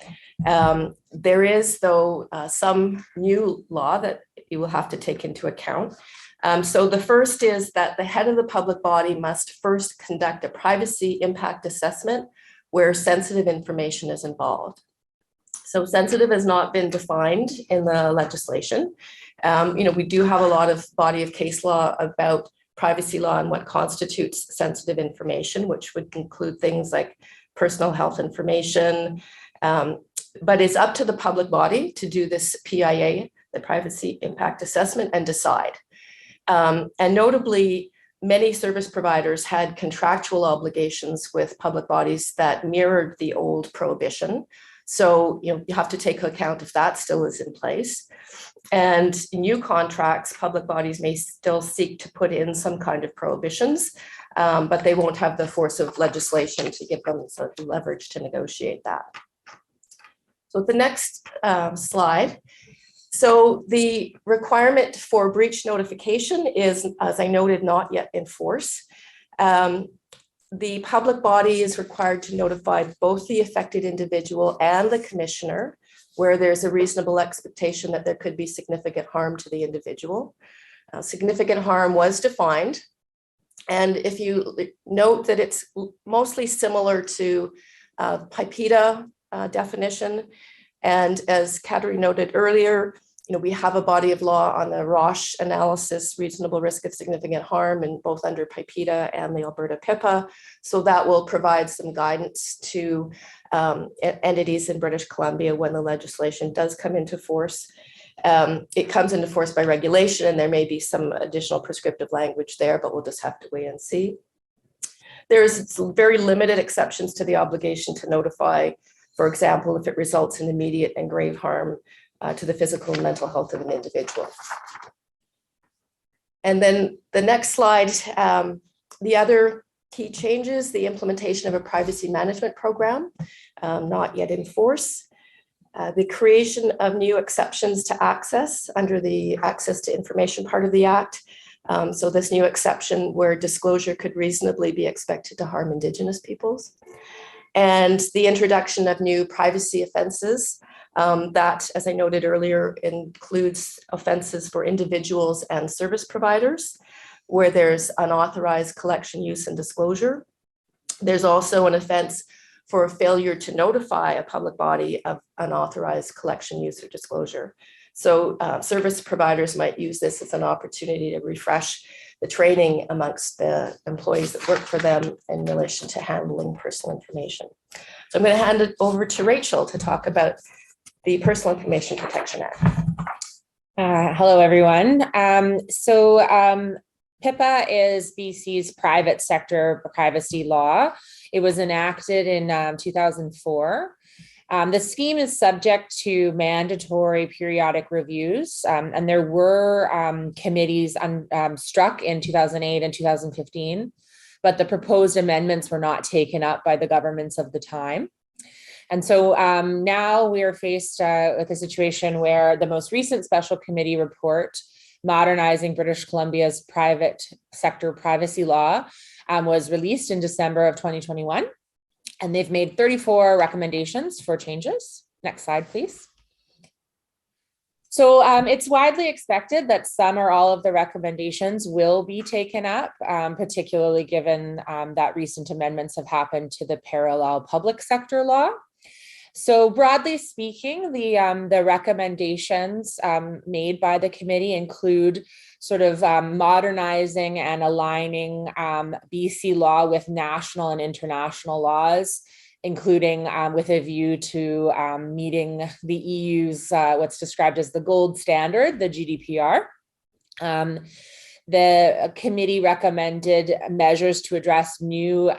There is, though, some new law that you will have to take into account. So the first is that the head of the public body must first conduct a privacy impact assessment where sensitive information is involved. So sensitive has not been defined in the legislation. We do have a lot of body of case law about privacy law and what constitutes sensitive information, which would include things like personal health information. But it's up to the public body to do this PIA, the privacy impact assessment, and decide. And notably, many service providers had contractual obligations with public bodies that mirrored the old prohibition. So, you have to take account if that still is in place. And in new contracts, public bodies may still seek to put in some kind of prohibitions, but they won't have the force of legislation to give them sort of leverage to negotiate that. So the next slide. So the requirement for breach notification is, as I noted, not yet in force. The public body is required to notify both the affected individual and the commissioner where there's a reasonable expectation that there could be significant harm to the individual. Significant harm was defined. And if you note that it's mostly similar to PIPA definition. And as Katerina noted earlier, we have a body of law on the Roche analysis, reasonable risk of significant harm, in both under PIPA and the Alberta PIPA. So that will provide some guidance to entities in British Columbia when the legislation does come into force. It comes into force by regulation, and there may be some additional prescriptive language there, but we'll just have to wait and see. There's very limited exceptions to the obligation to notify For example, if it results in immediate and grave harm to the physical and mental health of an individual. And then the next slide, the other key changes, the implementation of a privacy management program, not yet in force. The creation of new exceptions to access under the access to information part of the Act. So this new exception where disclosure could reasonably be expected to harm Indigenous peoples. And the introduction of new privacy offenses that, as I noted earlier, includes offenses for individuals and service providers, where there's unauthorized collection, use, and disclosure. There's also an offense for failure to notify a public body of unauthorized collection, use, or disclosure. So service providers might use this as an opportunity to refresh the training amongst the employees that work for them in relation to handling personal information. So I'm going to hand it over to Rachel to talk about the Personal Information Protection Act. Hello, everyone. PIPA is BC's private sector privacy law. It was enacted in 2004. The scheme is subject to mandatory periodic reviews, and there were committees struck in 2008 and 2015, but the proposed amendments were not taken up by the governments of the time. And so now we are faced with a situation where the most recent special committee report, Modernizing British Columbia's Private Sector Privacy Law, was released in December of 2021. And they've made 34 recommendations for changes. Next slide, please. So it's widely expected that some or all of the recommendations will be taken up, particularly given that recent amendments have happened to the parallel public sector law. So broadly speaking, the recommendations made by the committee include sort of modernizing and aligning BC law with national and international laws, including with a view to meeting the EU's what's described as the gold standard, the GDPR. The committee recommended measures to address new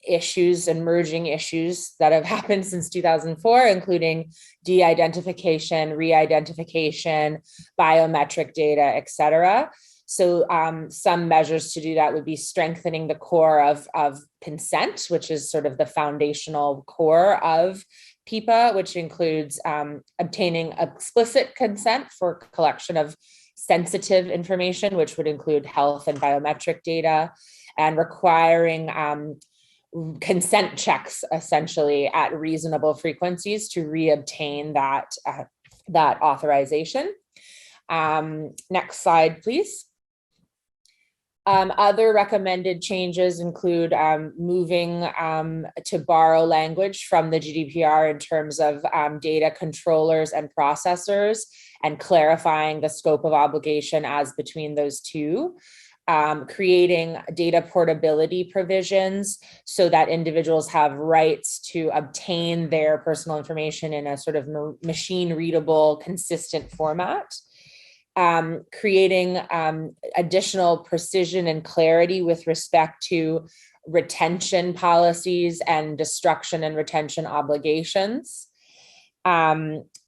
issues, emerging issues that have happened since 2004, including de-identification, re-identification, biometric data, et cetera. So some measures to do that would be strengthening the core of consent, which is sort of the foundational core of PIPA, which includes obtaining explicit consent for collection of sensitive information, which would include health and biometric data, and requiring consent checks essentially at reasonable frequencies to reobtain that authorization. Next slide, please. Other recommended changes include moving to borrow language from the GDPR in terms of data controllers and processors, and clarifying the scope of obligation as between those two. Creating data portability provisions so that individuals have rights to obtain their personal information in a sort of machine readable, consistent format. Creating additional precision and clarity with respect to retention policies and destruction and retention obligations.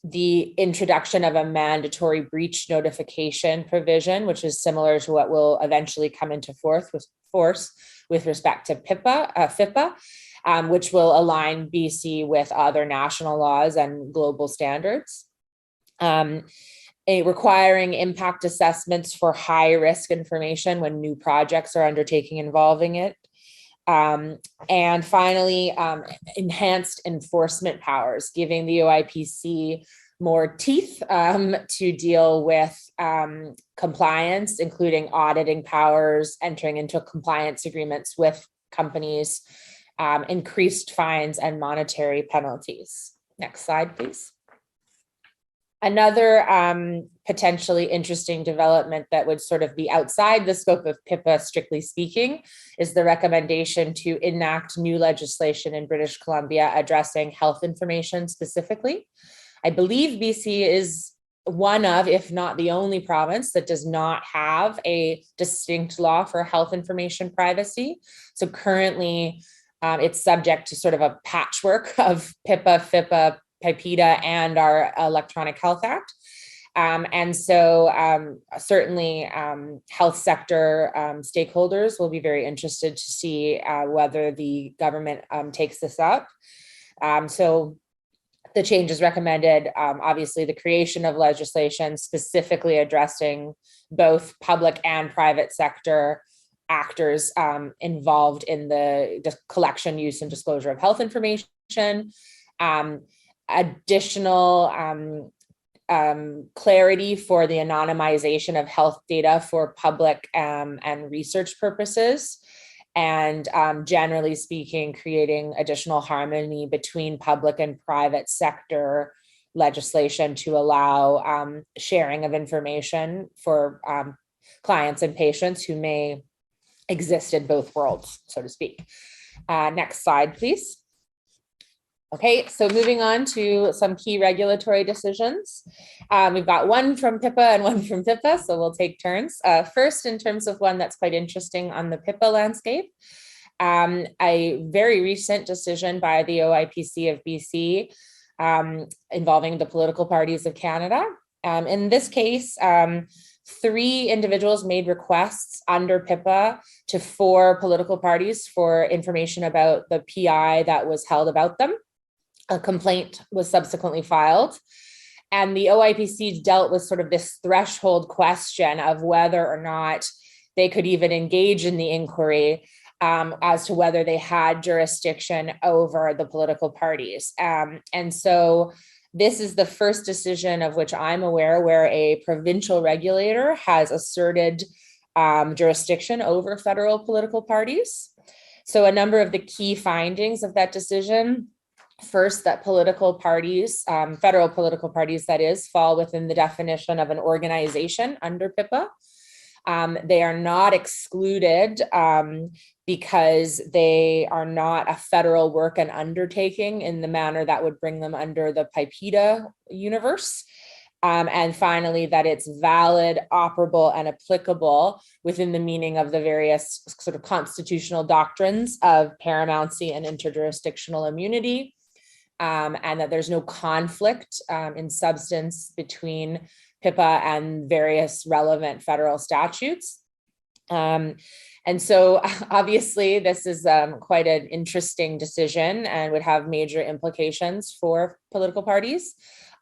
The introduction of a mandatory breach notification provision, which is similar to what will eventually come into force with respect to FIPA, which will align BC with other national laws and global standards. Requiring impact assessments for high risk information when new projects are undertaking involving it. And finally, enhanced enforcement powers, giving the OIPC more teeth to deal with compliance, including auditing powers, entering into compliance agreements with companies, increased fines and monetary penalties. Next slide, please. Another potentially interesting development that would sort of be outside the scope of PIPA, strictly speaking, is the recommendation to enact new legislation in British Columbia addressing health information specifically. I believe BC is one of, if not the only province that does not have a distinct law for health information privacy. So currently, It's subject to sort of a patchwork of PIPA, FIPA, PIPA, and our Electronic Health Act. And so certainly health sector stakeholders will be very interested to see whether the government takes this up. So the changes recommended, obviously the creation of legislation specifically addressing both public and private sector actors involved in the collection, use, and disclosure of health information, additional clarity for the anonymization of health data for public and research purposes, and generally speaking, creating additional harmony between public and private sector legislation to allow sharing of information for clients and patients who may exist in both worlds, so to speak. Next slide, please. Okay, so moving on to some key regulatory decisions. We've got one from PIPA and one from PIPA, so we'll take turns. First, in terms of one that's quite interesting on the PIPA landscape, a very recent decision by the OIPC of BC involving the political parties of Canada. In this case, 3 individuals made requests under PIPA to 4 political parties for information about the PI that was held about them. A complaint was subsequently filed, and the OIPC dealt with sort of this threshold question of whether or not they could even engage in the inquiry as to whether they had jurisdiction over the political parties. And so this is the first decision of which I'm aware where a provincial regulator has asserted jurisdiction over federal political parties. So a number of the key findings of that decision: first, that political parties, federal political parties that is, fall within the definition of an organization under PIPA. They are not excluded because they are not a federal work and undertaking in the manner that would bring them under the PIPA universe. And finally, that it's valid, operable, and applicable within the meaning of the various sort of constitutional doctrines of paramountcy and interjurisdictional immunity. And that there's no conflict in substance between PIPA and various relevant federal statutes. And so obviously this is quite an interesting decision and would have major implications for political parties.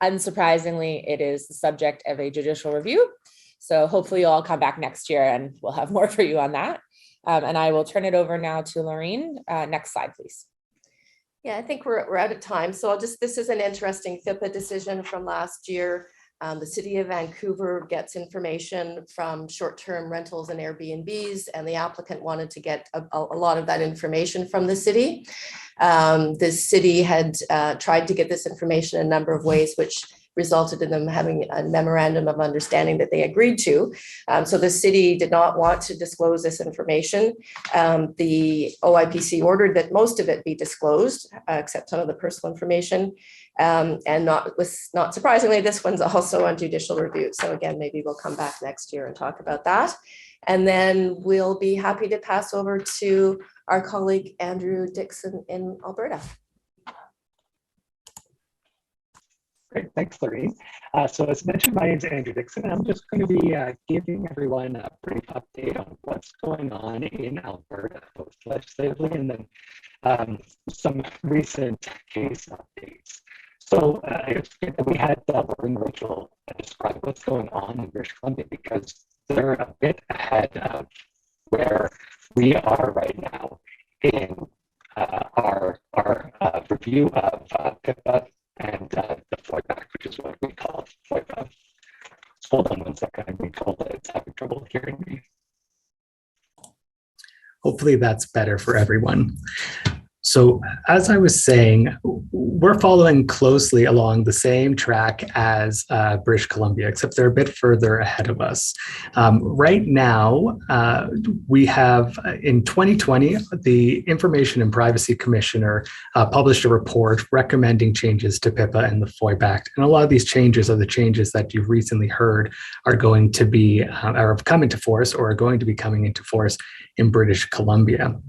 Unsurprisingly, it is the subject of a judicial review. So hopefully you'll all come back next year and we'll have more for you on that. And I will turn it over now to Laureen. Next slide, please. Yeah, I think we're out of time. So this is an interesting PIPA decision from last year. The city of Vancouver gets information from short-term rentals and Airbnbs, and the applicant wanted to get a lot of that information from the city. The city had tried to get this information a number of ways, which resulted in them having a memorandum of understanding that they agreed to. So the city did not want to disclose this information. The OIPC ordered that most of it be disclosed, except some of the personal information. And not surprisingly, this one's also on judicial review. So again, maybe we'll come back next year and talk about that. And then we'll be happy to pass over to our colleague, Andrew Dixon in Alberta. Great, thanks, Laureen. So as mentioned, my name is Andrew Dixon, and I'm just going to be giving everyone a brief update on what's going on in Alberta, both legislatively and then some recent case updates. So it's good that we had Laureen Rachel describe what's going on in British Columbia, because they're a bit ahead of where we are right now in our review of PIPA and the FOIPA, which is what we call FOIPA. Hold on one second, I'm being told that it's having trouble hearing me. Hopefully that's better for everyone. So as I was saying, we're following closely along the same track as British Columbia, except they're a bit further ahead of us. Right now, we have, in 2020, the Information and Privacy Commissioner published a report recommending changes to PIPA and the FOIP Act. And a lot of these changes are the changes that you've recently heard are going to be, or have come into force, or are going to be coming into force in British Columbia.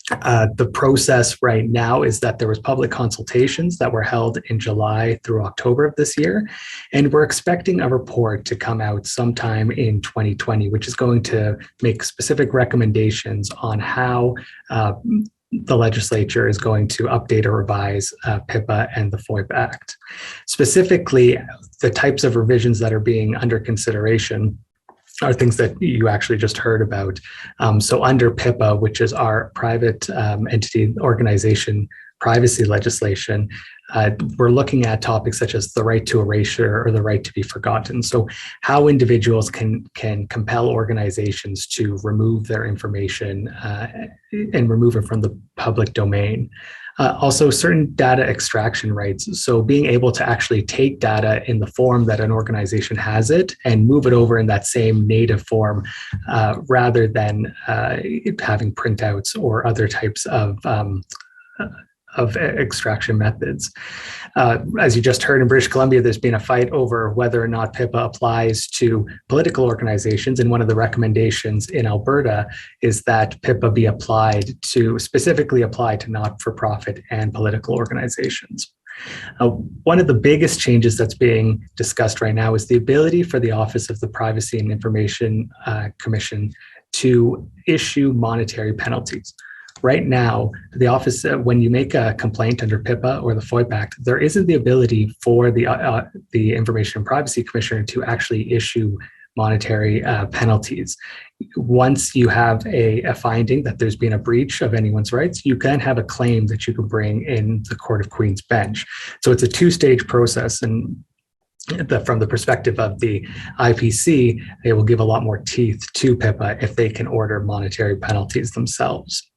The process right now is that there was public consultations that were held in July through October of this year, and we're expecting a report to come out sometime in 2020, which is going to make specific recommendations on how the legislature is going to update or revise PIPA and the FOIP Act. Specifically, the types of revisions that are being under consideration are things that you actually just heard about. So under PIPA, which is our private entity organization privacy legislation, we're looking at topics such as the right to erasure or the right to be forgotten. So how individuals can compel organizations to remove their information and remove it from the public domain. Also, certain data extraction rights. So being able to actually take data in the form that an organization has it and move it over in that same native form rather than having printouts or other types of extraction methods. As you just heard in British Columbia, there's been a fight over whether or not PIPA applies to political organizations. And one of the recommendations in Alberta is that PIPA be specifically applied to not-for-profit and political organizations. One of the biggest changes that's being discussed right now is the ability for the Office of the Privacy and Information Commission to issue monetary penalties. Right now, the office, when you make a complaint under PIPA or the FOIP Act, there isn't the ability for the Information and Privacy Commissioner to actually issue monetary penalties. Once you have a finding that there's been a breach of anyone's rights, you can have a claim that you can bring in the Court of Queen's Bench. So it's a two-stage process, and from the perspective of the IPC, they will give a lot more teeth to PIPA if they can order monetary penalties themselves.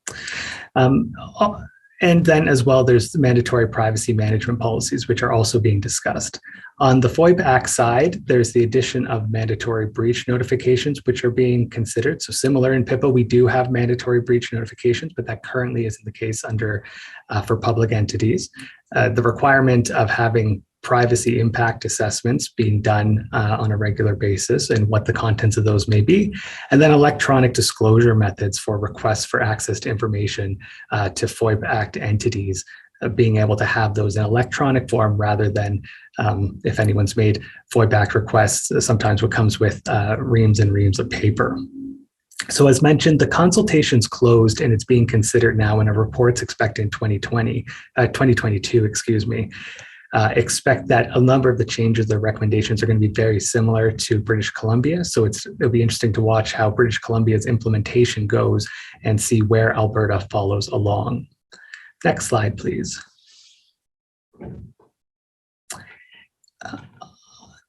And then as well, there's the mandatory privacy management policies, which are also being discussed. On the FOIP Act side, there's the addition of mandatory breach notifications, which are being considered. So similar in PIPA, we do have mandatory breach notifications, but that currently isn't the case for public entities. The requirement of having privacy impact assessments being done on a regular basis and what the contents of those may be, and then electronic disclosure methods for requests for access to information to FOIP Act entities, being able to have those in electronic form rather than if anyone's made FOIP Act requests, sometimes what comes with reams and reams of paper. So as mentioned, the consultation's closed and it's being considered now, and a report's expected in 2022, excuse me. Expect that a number of the changes, the recommendations are going to be very similar to British Columbia. So it'll be interesting to watch how British Columbia's implementation goes and see where Alberta follows along. Next slide, please.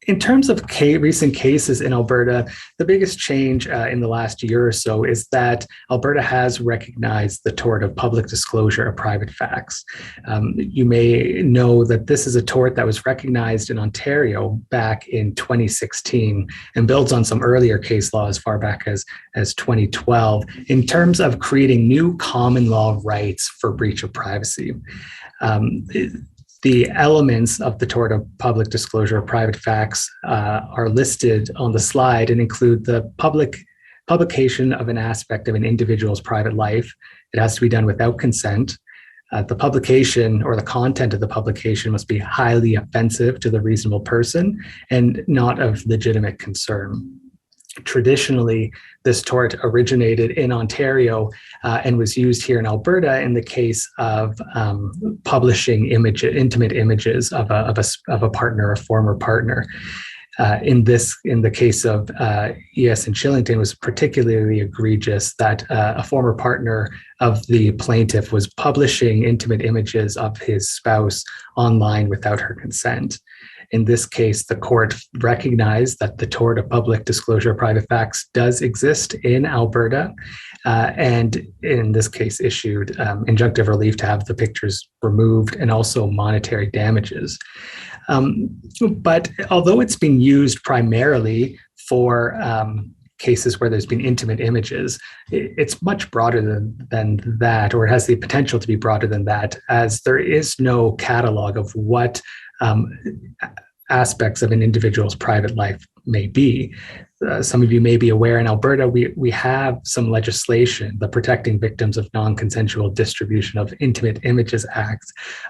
In terms of recent cases in Alberta, the biggest change in the last year or so is that Alberta has recognized the tort of public disclosure of private facts. You may know that this is a tort that was recognized in Ontario back in 2016 and builds on some earlier case law as far back as 2012 in terms of creating new common law rights for breach of privacy. The elements of the tort of public disclosure of private facts are listed on the slide and include the publication of an aspect of an individual's private life. It has to be done without consent. The publication or the content of the publication must be highly offensive to the reasonable person and not of legitimate concern. Traditionally, this tort originated in Ontario and was used here in Alberta in the case of publishing intimate images of a partner, a former partner. In the case of ES and Shillington, was particularly egregious that a former partner of the plaintiff was publishing intimate images of his spouse online without her consent. In this case, the court recognized that the tort of public disclosure of private facts does exist in Alberta, and in this case issued injunctive relief to have the pictures removed and also monetary damages. But although it's been used primarily for cases where there's been intimate images, it's much broader than that, or it has the potential to be broader than that, as there is no catalog of what aspects of an individual's private life may be. Some of you may be aware in Alberta, we have some legislation, the Protecting Victims of Non-Consensual Distribution of Intimate Images Act,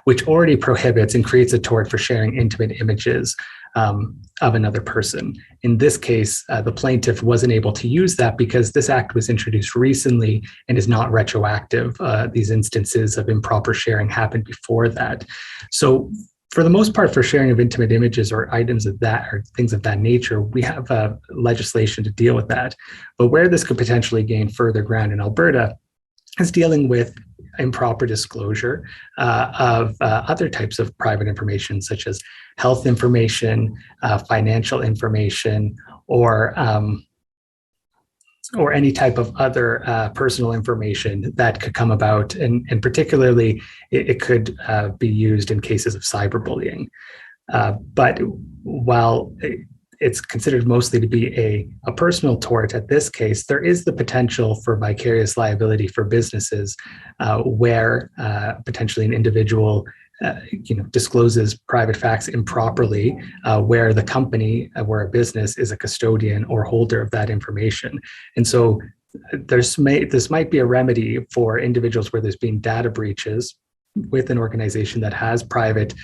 which already prohibits and creates a tort for sharing intimate images of another person. In this case, the plaintiff wasn't able to use that because this act was introduced recently and is not retroactive. These instances of improper sharing happened before that. So for the most part, for sharing of intimate images or items of that or things of that nature, we have legislation to deal with that. But where this could potentially gain further ground in Alberta is dealing with improper disclosure of other types of private information, such as health information, financial information, or any type of other personal information that could come about. And particularly, it could be used in cases of cyberbullying. But while it's considered mostly to be a personal tort at this case, there is the potential for vicarious liability for businesses where potentially an individual discloses private facts improperly, where the company, where a business is a custodian or holder of that information. And so this might be a remedy for individuals where there's been data breaches with an organization that has private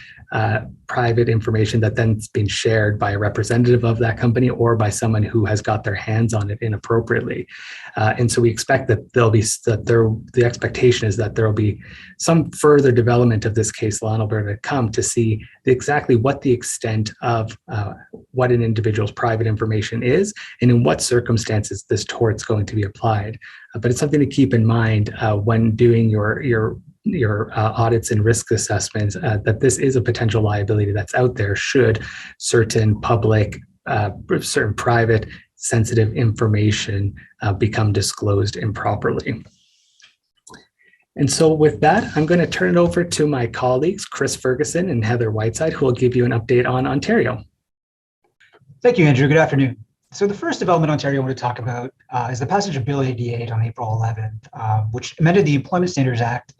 information that then's been shared by a representative of that company or by someone who has got their hands on it inappropriately. And so we expect that the expectation is that there will be some further development of this case law in Alberta to come to see exactly what the extent of what an individual's private information is and in what circumstances this tort's going to be applied. But it's something to keep in mind when doing your audits and risk assessments, that this is a potential liability that's out there should certain public, certain private sensitive information become disclosed improperly. And so with that, I'm going to turn it over to my colleagues, Chris Ferguson and Heather Whiteside, who will give you an update on Ontario. Thank you, Andrew. Good afternoon. So the first development in Ontario I want to talk about is the passage of Bill 88 on April 11th, which amended the Employment Standards Act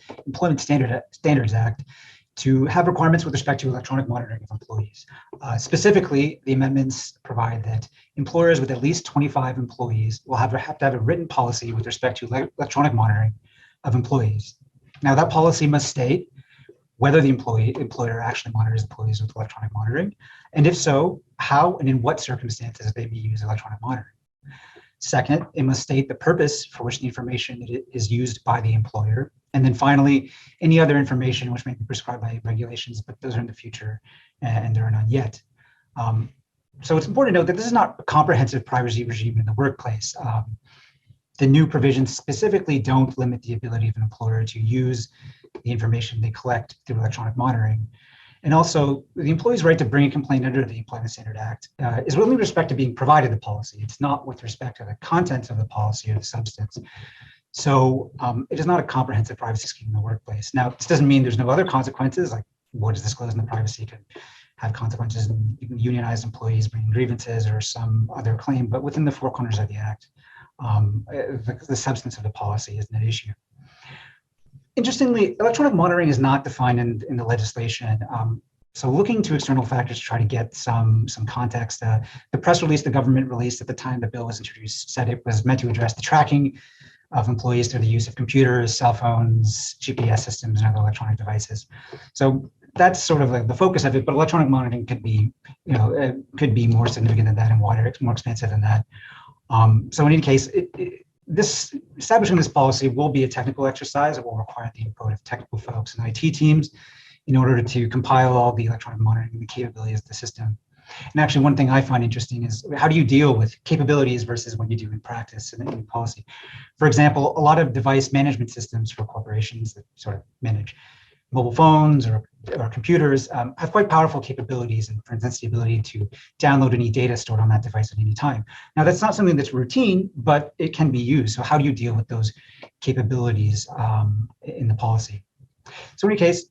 to have requirements with respect to electronic monitoring of employees. Specifically, the amendments provide that employers with at least 25 employees will have to have a written policy with respect to electronic monitoring of employees. Now, that policy must state whether the employer actually monitors employees with electronic monitoring, and if so, how and in what circumstances they may use electronic monitoring. Second, it must state the purpose for which the information is used by the employer. And then finally, any other information which may be prescribed by regulations, but those are in the future and there are none yet. So it's important to note that this is not a comprehensive privacy regime in the workplace. The new provisions specifically don't limit the ability of an employer to use the information they collect through electronic monitoring. And also, the employee's right to bring a complaint under the Employment Standard Act is only with respect to being provided the policy. It's not with respect to the contents of the policy or the substance. So it is not a comprehensive privacy scheme in the workplace. Now, this doesn't mean there's no other consequences, like what is disclosed in the privacy can have consequences in unionized employees bringing grievances or some other claim, but within the four corners of the Act, the substance of the policy isn't an issue. Interestingly, electronic monitoring is not defined in the legislation. So looking to external factors to try to get some context, the press release the government released at the time the bill was introduced said it was meant to address the tracking of employees through the use of computers, cell phones, GPS systems, and other electronic devices. So that's sort of like the focus of it, but electronic monitoring could be, could be more significant than that and wider, more expansive than that. So in any case, establishing this policy will be a technical exercise. It will require the input of technical folks and IT teams in order to compile all the electronic monitoring and the capabilities of the system. And actually, one thing I find interesting is how do you deal with capabilities versus what you do in practice and in policy? For example, a lot of device management systems for corporations that sort of manage mobile phones or computers have quite powerful capabilities, and for instance, the ability to download any data stored on that device at any time. Now, that's not something that's routine, but it can be used. So how do you deal with those capabilities in the policy? So in any case,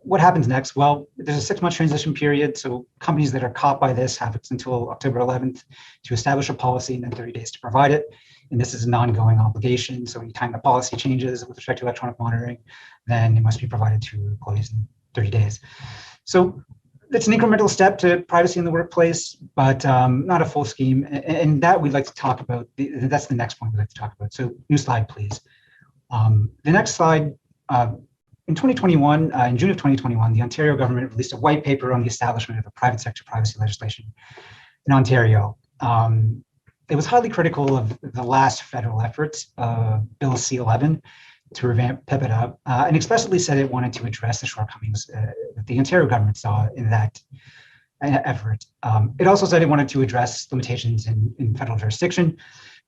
what happens next? Well, there's a 6-month transition period. So companies that are caught by this have until October 11th to establish a policy and then 30 days to provide it. And this is an ongoing obligation. So anytime the policy changes with respect to electronic monitoring, then it must be provided to employees in 30 days. So it's an incremental step to privacy in the workplace, but not a full scheme. And that we'd like to talk about. That's the next point we'd like to talk about. So new slide, please. The next slide. In 2021, in June of 2021, the Ontario government released a white paper on the establishment of a private sector privacy legislation in Ontario. It was highly critical of the last federal effort, Bill C-11, to revamp PIPA, and explicitly said it wanted to address the shortcomings that the Ontario government saw in that effort. It also said it wanted to address limitations in federal jurisdiction.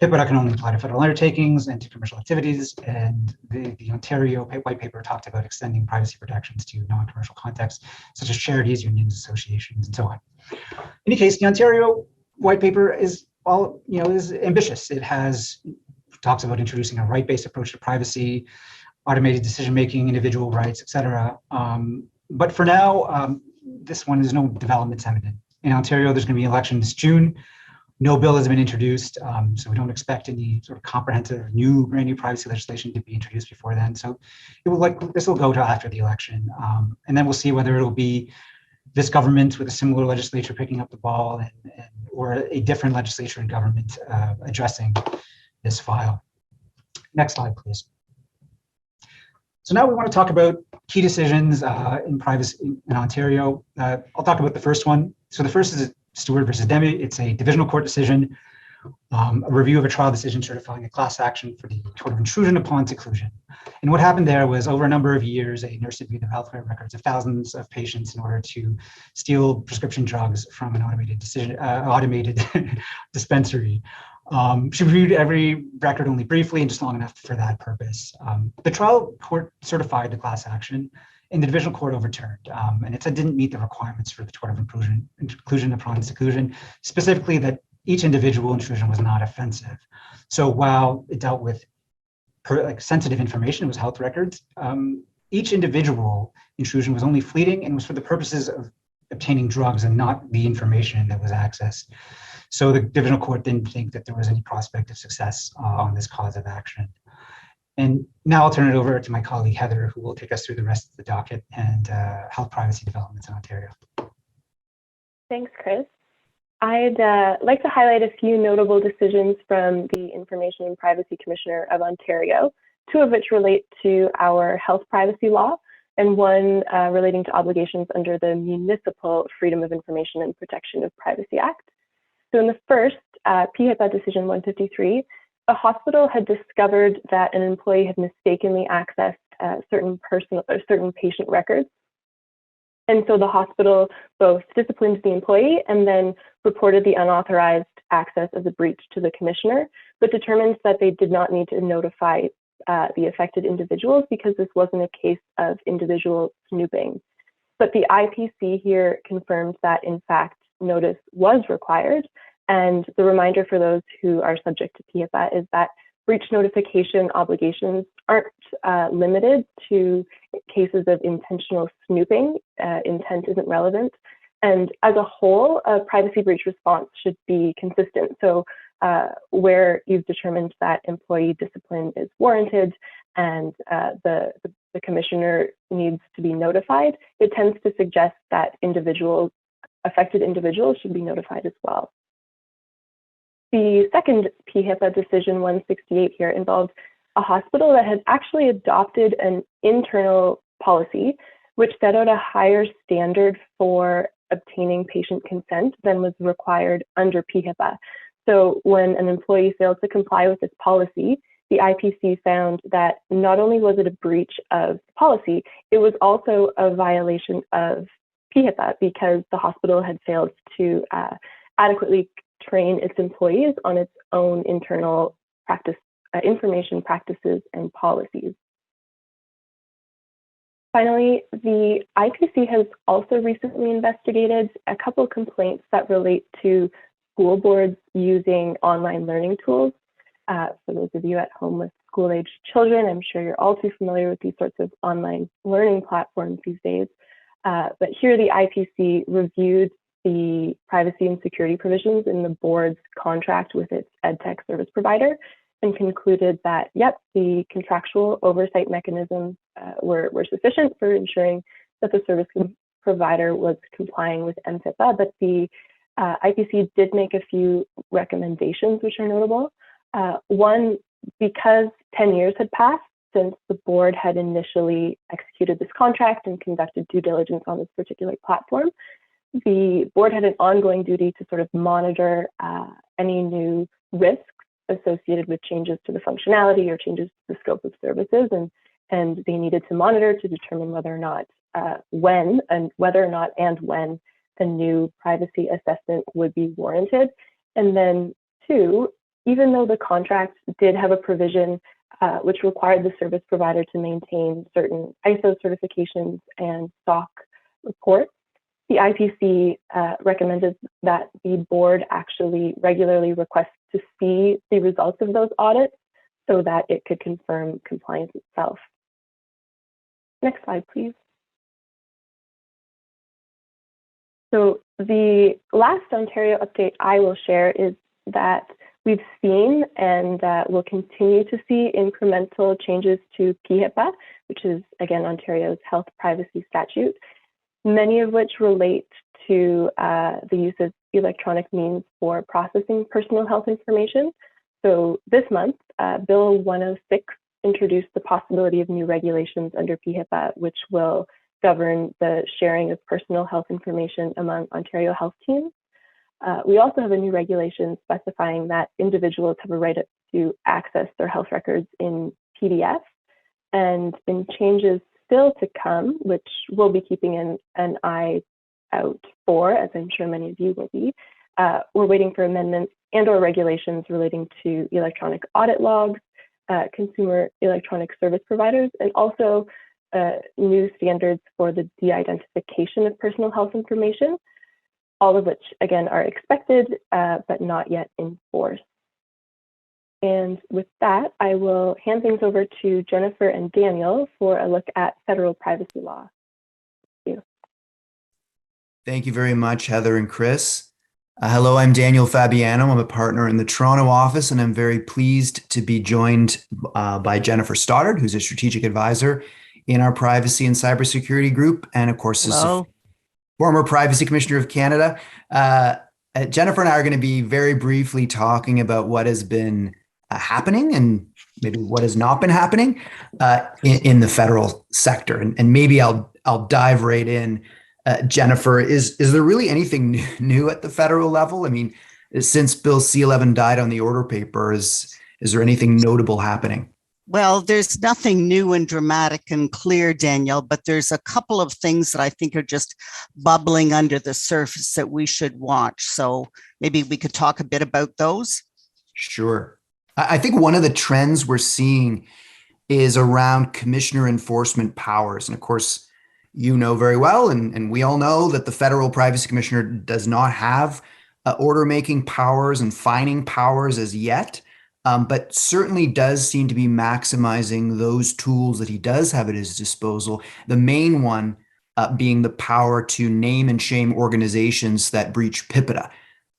PIPA can only apply to federal undertakings and to commercial activities, and the Ontario white paper talked about extending privacy protections to non-commercial contexts, such as charities, unions, associations, and so on. In any case, the Ontario white paper is ambitious. It talks about introducing a right-based approach to privacy, automated decision-making, individual rights, etc. But for now, this one is no developments imminent. In Ontario, there's going to be an election this June. No bill has been introduced, so we don't expect any sort of comprehensive brand new privacy legislation to be introduced before then. So this will go to after the election, and then we'll see whether it'll be this government with a similar legislature picking up the ball, or a different legislature and government addressing this file. Next slide, please. So now we want to talk about key decisions in privacy in Ontario. I'll talk about the first one. So the first is Stewart versus Demi. It's a divisional court decision, a review of a trial decision certifying a class action for the tort of intrusion upon seclusion. And what happened there was, over a number of years, a nurse reviewed the healthcare records of thousands of patients in order to steal prescription drugs from an automated dispensary. She reviewed every record only briefly and just long enough for that purpose. The trial court certified the class action, and the divisional court overturned, and it said didn't meet the requirements for the tort of inclusion upon seclusion, specifically that each individual intrusion was not offensive. So while it dealt with sensitive information, it was health records, each individual intrusion was only fleeting and was for the purposes of obtaining drugs and not the information that was accessed. So the divisional court didn't think that there was any prospect of success on this cause of action. And now I'll turn it over to my colleague, Heather, who will take us through the rest of the docket and health privacy developments in Ontario. Thanks, Chris. I'd like to highlight a few notable decisions from the Information and Privacy Commissioner of Ontario, two of which relate to our health privacy law, and one relating to obligations under the Municipal Freedom of Information and Protection of Privacy Act. So in the first, PIPA Decision 153, a hospital had discovered that an employee had mistakenly accessed certain patient records. And so the hospital both disciplined the employee and then reported the unauthorized access as a breach to the commissioner, but determined that they did not need to notify the affected individuals because this wasn't a case of individual snooping. But the IPC here confirmed that, in fact, notice was required. And the reminder for those who are subject to PIPA is that breach notification obligations aren't limited to cases of intentional snooping. Intent isn't relevant. And as a whole, a privacy breach response should be consistent. So where you've determined that employee discipline is warranted and the commissioner needs to be notified, it tends to suggest that affected individuals should be notified as well. The second PIPA decision 168 here involved a hospital that had actually adopted an internal policy which set out a higher standard for obtaining patient consent than was required under PIPA. So when an employee failed to comply with this policy, the IPC found that not only was it a breach of policy, it was also a violation of PIPA because the hospital had failed to adequately train its employees on its own internal information practices and policies. Finally, the IPC has also recently investigated a couple of complaints that relate to school boards using online learning tools. For those of you at home with school-aged children, I'm sure you're all too familiar with these sorts of online learning platforms these days. But here the IPC reviewed the privacy and security provisions in the board's contract with its EdTech service provider and concluded that, yep, the contractual oversight mechanisms were sufficient for ensuring that the service provider was complying with PIPA, but the IPC did make a few recommendations which are notable. One, because 10 years had passed since the board had initially executed this contract and conducted due diligence on this particular platform, the board had an ongoing duty to sort of monitor any new risks associated with changes to the functionality or changes to the scope of services, and they needed to monitor to determine whether or not when a new privacy assessment would be warranted. And then two, even though the contract did have a provision which required the service provider to maintain certain ISO certifications and SOC reports, the IPC recommended that the board actually regularly request to see the results of those audits so that it could confirm compliance itself. Next slide, please. So the last Ontario update I will share is that we've seen and will continue to see incremental changes to PIPA, which is, again, Ontario's health privacy statute, many of which relate to the use of electronic means for processing personal health information. So this month, Bill 106 introduced the possibility of new regulations under PIPA, which will govern the sharing of personal health information among Ontario health teams. We also have a new regulation specifying that individuals have a right to access their health records in PDF. And in changes still to come, which we'll be keeping an eye out for, as I'm sure many of you will be, we're waiting for amendments and or regulations relating to electronic audit logs, consumer electronic service providers, and also new standards for the de-identification of personal health information, all of which, again, are expected, but not yet in force. And with that, I will hand things over to Jennifer and Daniel for a look at federal privacy law. Thank you. Thank you very much, Heather and Chris. Hello, I'm Daniel Fabiano. I'm a partner in the Toronto office, and I'm very pleased to be joined by Jennifer Stoddard, who's a strategic advisor in our privacy and cybersecurity group, and of course, is a former Privacy Commissioner of Canada. Jennifer and I are going to be very briefly talking about what has been happening and maybe what has not been happening in the federal sector. And maybe I'll dive right in. Jennifer, is there really anything new at the federal level? I mean, since Bill C-11 died on the order paper, is there anything notable happening? Well, there's nothing new and dramatic and clear, Daniel, but there's a couple of things that I think are just bubbling under the surface that we should watch. So maybe we could talk a bit about those. Sure. I think one of the trends we're seeing is around commissioner enforcement powers. And of course, you know very well, and we all know that the federal privacy commissioner does not have order-making powers and fining powers as yet. But certainly does seem to be maximizing those tools that he does have at his disposal. The main one being the power to name and shame organizations that breach PIPA.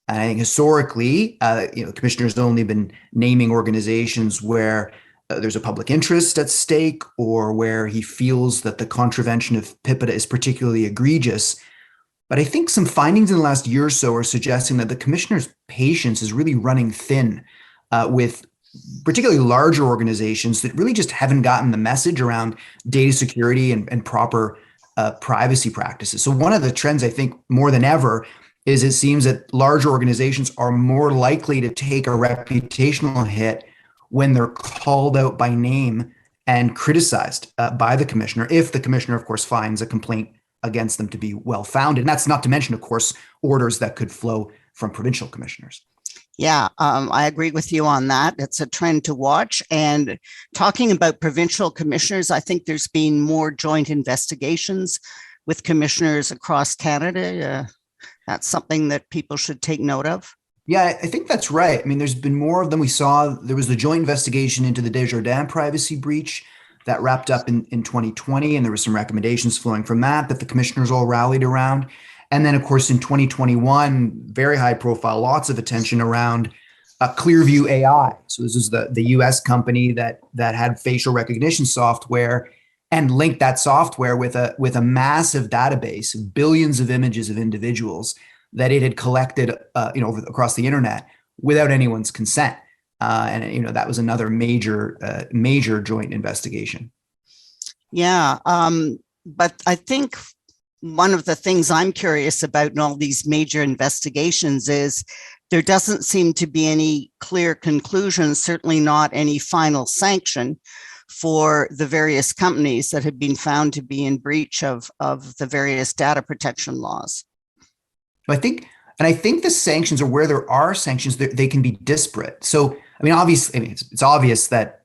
And I think historically, commissioners have only been naming organizations where there's a public interest at stake or where he feels that the contravention of PIPA is particularly egregious. But I think some findings in the last year or so are suggesting that the commissioner's patience is really running thin with particularly larger organizations that really just haven't gotten the message around data security and proper privacy practices. So one of the trends, I think, more than ever, is it seems that larger organizations are more likely to take a reputational hit when they're called out by name and criticized by the commissioner, if the commissioner, of course, finds a complaint against them to be well-founded. And that's not to mention, of course, orders that could flow from provincial commissioners. Yeah, I agree with you on that. It's a trend to watch. And talking about provincial commissioners, I think there's been more joint investigations with commissioners across Canada. That's something that people should take note of. Yeah, I think that's right. I mean, there's been more of them. We saw there was the joint investigation into the Desjardins privacy breach that wrapped up in 2020, and there were some recommendations flowing from that the commissioners all rallied around. And then, of course, in 2021, very high profile, lots of attention around Clearview AI. So this is the US company that had facial recognition software. and linked that software with a massive database of billions of images of individuals that it had collected, across the internet without anyone's consent. And that was another major joint investigation. Yeah, but I think one of the things I'm curious about in all these major investigations is there doesn't seem to be any clear conclusion, certainly not any final sanction for the various companies that have been found to be in breach of the various data protection laws. I think the sanctions, or where there are sanctions, they can be disparate. So, obviously, it's obvious that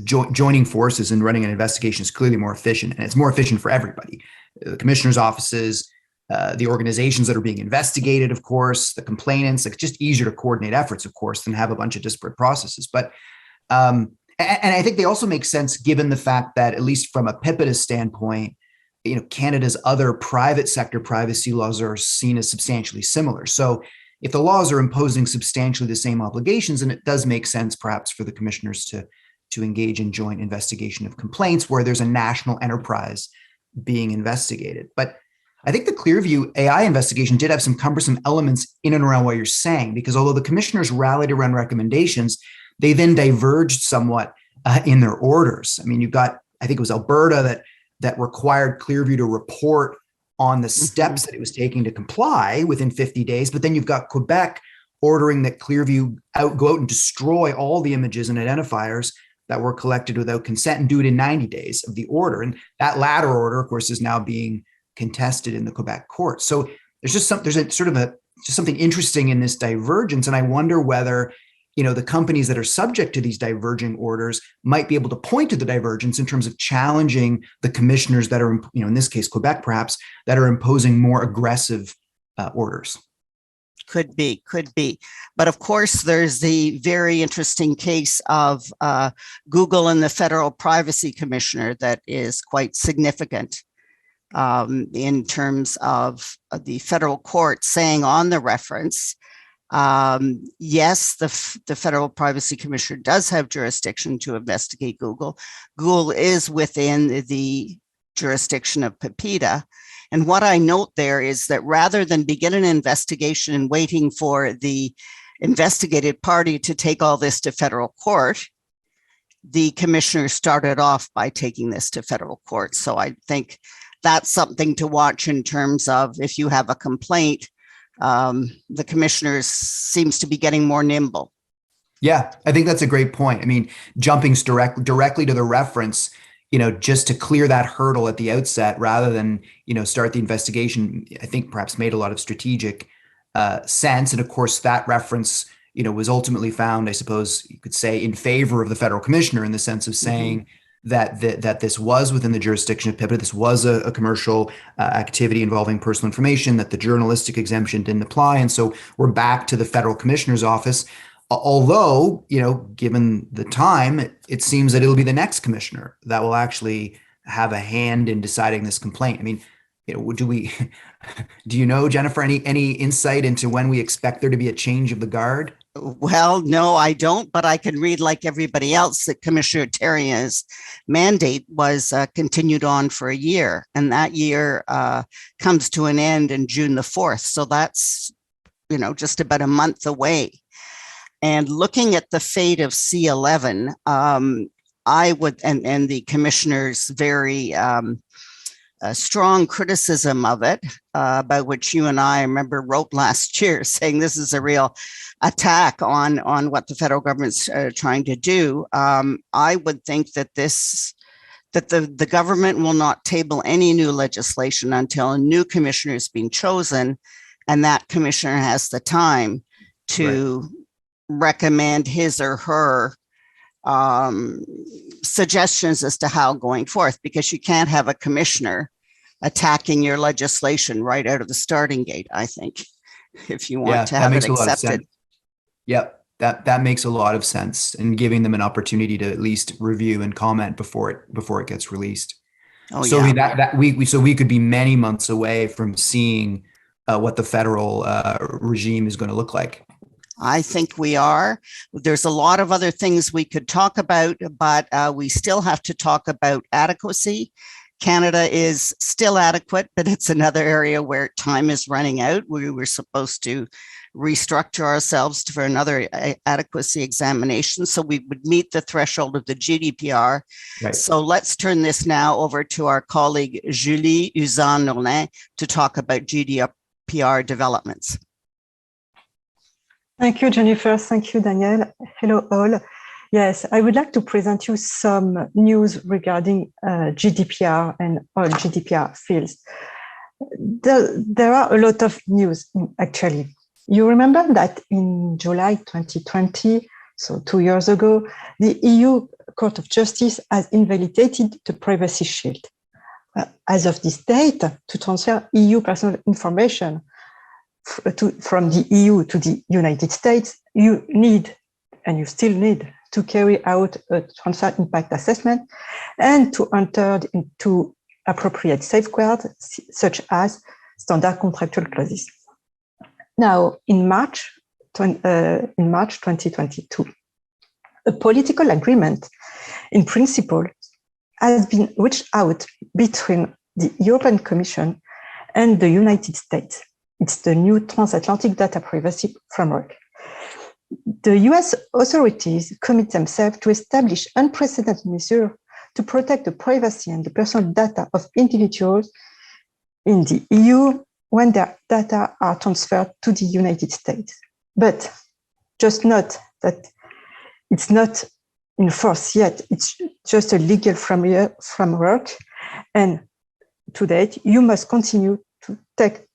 joining forces and running an investigation is clearly more efficient, and it's more efficient for everybody. The commissioner's offices, the organizations that are being investigated, of course, the complainants. It's just easier to coordinate efforts, of course, than have a bunch of disparate processes. But and I think they also make sense given the fact that, at least from a PIPA standpoint, Canada's other private sector privacy laws are seen as substantially similar. So if the laws are imposing substantially the same obligations, then it does make sense perhaps for the commissioners to engage in joint investigation of complaints where there's a national enterprise being investigated. But I think the Clearview AI investigation did have some cumbersome elements in and around what you're saying, because although the commissioners rallied around recommendations, they then diverged somewhat in their orders. You've got, I think it was Alberta that required Clearview to report on the steps that it was taking to comply within 50 days. But then you've got Quebec ordering that Clearview go out and destroy all the images and identifiers that were collected without consent and do it in 90 days of the order. And that latter order, of course, is now being contested in the Quebec court. So there's something interesting in this divergence. And I wonder whether, the companies that are subject to these diverging orders might be able to point to the divergence in terms of challenging the commissioners that are, in this case, Quebec, perhaps, that are imposing more aggressive orders. Could be. But of course, there's the very interesting case of Google and the Federal Privacy Commissioner that is quite significant in terms of the federal court saying on the reference, yes, the Federal Privacy Commissioner does have jurisdiction to investigate Google. Google is within the jurisdiction of PIPA. And what I note there is that rather than begin an investigation and waiting for the investigated party to take all this to federal court, the commissioner started off by taking this to federal court. So I think that's something to watch in terms of if you have a complaint, the commissioner seems to be getting more nimble. Yeah, I think that's a great point. Jumping directly to the reference, just to clear that hurdle at the outset rather than, start the investigation, I think perhaps made a lot of strategic sense. And of course, that reference, was ultimately found, I suppose you could say, in favor of the federal commissioner in the sense of saying that this was within the jurisdiction of PIPA. This was a commercial activity involving personal information, that the journalistic exemption didn't apply. And so we're back to the federal commissioner's office. Although, given the time, it seems that it'll be the next commissioner that will actually have a hand in deciding this complaint. Do you know, Jennifer, any insight into when we expect there to be a change of the guard? Well, no, I don't, but I can read like everybody else that Commissioner Terrien's mandate was continued on for a year, and that year comes to an end in June the 4th. So that's, just about a month away. And looking at the fate of C11, I would, and the commissioner's very strong criticism of it, about which you and I remember wrote last year, saying this is a real attack on what the federal government's trying to do. I would think that the government will not table any new legislation until a new commissioner has been chosen, and that commissioner has the time to recommend his or her suggestions as to how going forth, because you can't have a commissioner attacking your legislation right out of the starting gate, I think, if you want to have it accepted. Yep, that makes a lot of sense, and giving them an opportunity to at least review and comment before it gets released. So we could be many months away from seeing what the federal regime is going to look like. I think we are. There's a lot of other things we could talk about, but we still have to talk about adequacy. Canada is still adequate, but it's another area where time is running out. We were supposed to restructure ourselves for another adequacy examination, so we would meet the threshold of the GDPR. Right. So let's turn this now over to our colleague Julie Uzan-Nolin to talk about GDPR developments. Thank you, Jennifer. Thank you, Daniel. Hello, all. Yes, I would like to present you some news regarding GDPR and all GDPR fields. There are a lot of news, actually. You remember that in July 2020, so 2 years ago, the EU Court of Justice has invalidated the Privacy Shield. As of this date, to transfer EU personal information from the EU to the United States, you need, and you still need, to carry out a transfer impact assessment and to enter into appropriate safeguards, such as standard contractual clauses. Now, in March 2022, a political agreement in principle has been reached out between the European Commission and the United States. It's the new transatlantic data privacy framework. The US authorities commit themselves to establish unprecedented measures to protect the privacy and the personal data of individuals in the EU when their data are transferred to the United States. But just note that it's not in force yet. It's just a legal framework. And to date, you must continue to take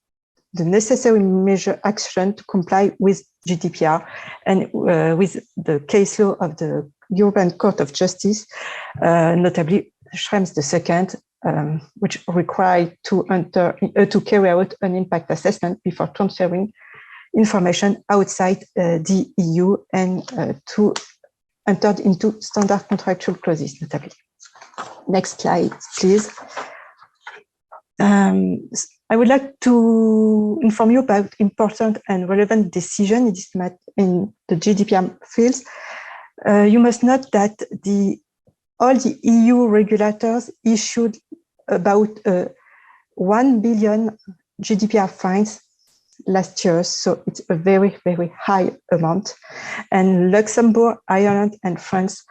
the necessary measure action to comply with GDPR and with the case law of the European Court of Justice, notably Schrems II, which require to carry out an impact assessment before transferring information outside the EU and to enter into standard contractual clauses, notably. Next slide, please. I would like to inform you about important and relevant decisions in the GDPR fields. You must note that all the EU regulators issued about 1 billion GDPR fines last year, so it's a very, very high amount. And Luxembourg, Ireland, and France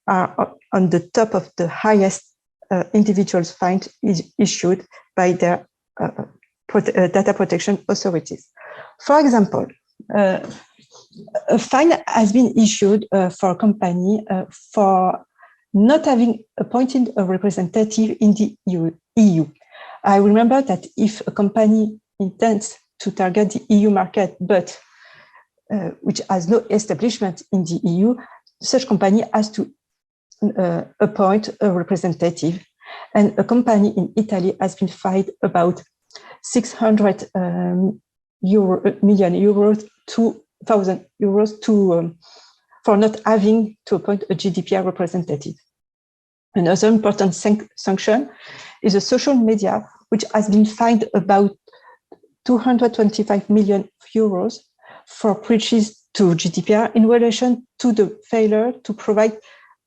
are on the top of the highest individuals fines issued by their data protection authorities. For example, a fine has been issued for a company for not having appointed a representative in the EU. I remember that if a company intends to target the EU market, but which has no establishment in the EU, such company has to appoint a representative. And a company in Italy has been fined about 600 million euros, 2,000 euros for not having to appoint a GDPR representative. Another important sanction is a social media, which has been fined about 225 million euros for breaches to GDPR in relation to the failure to provide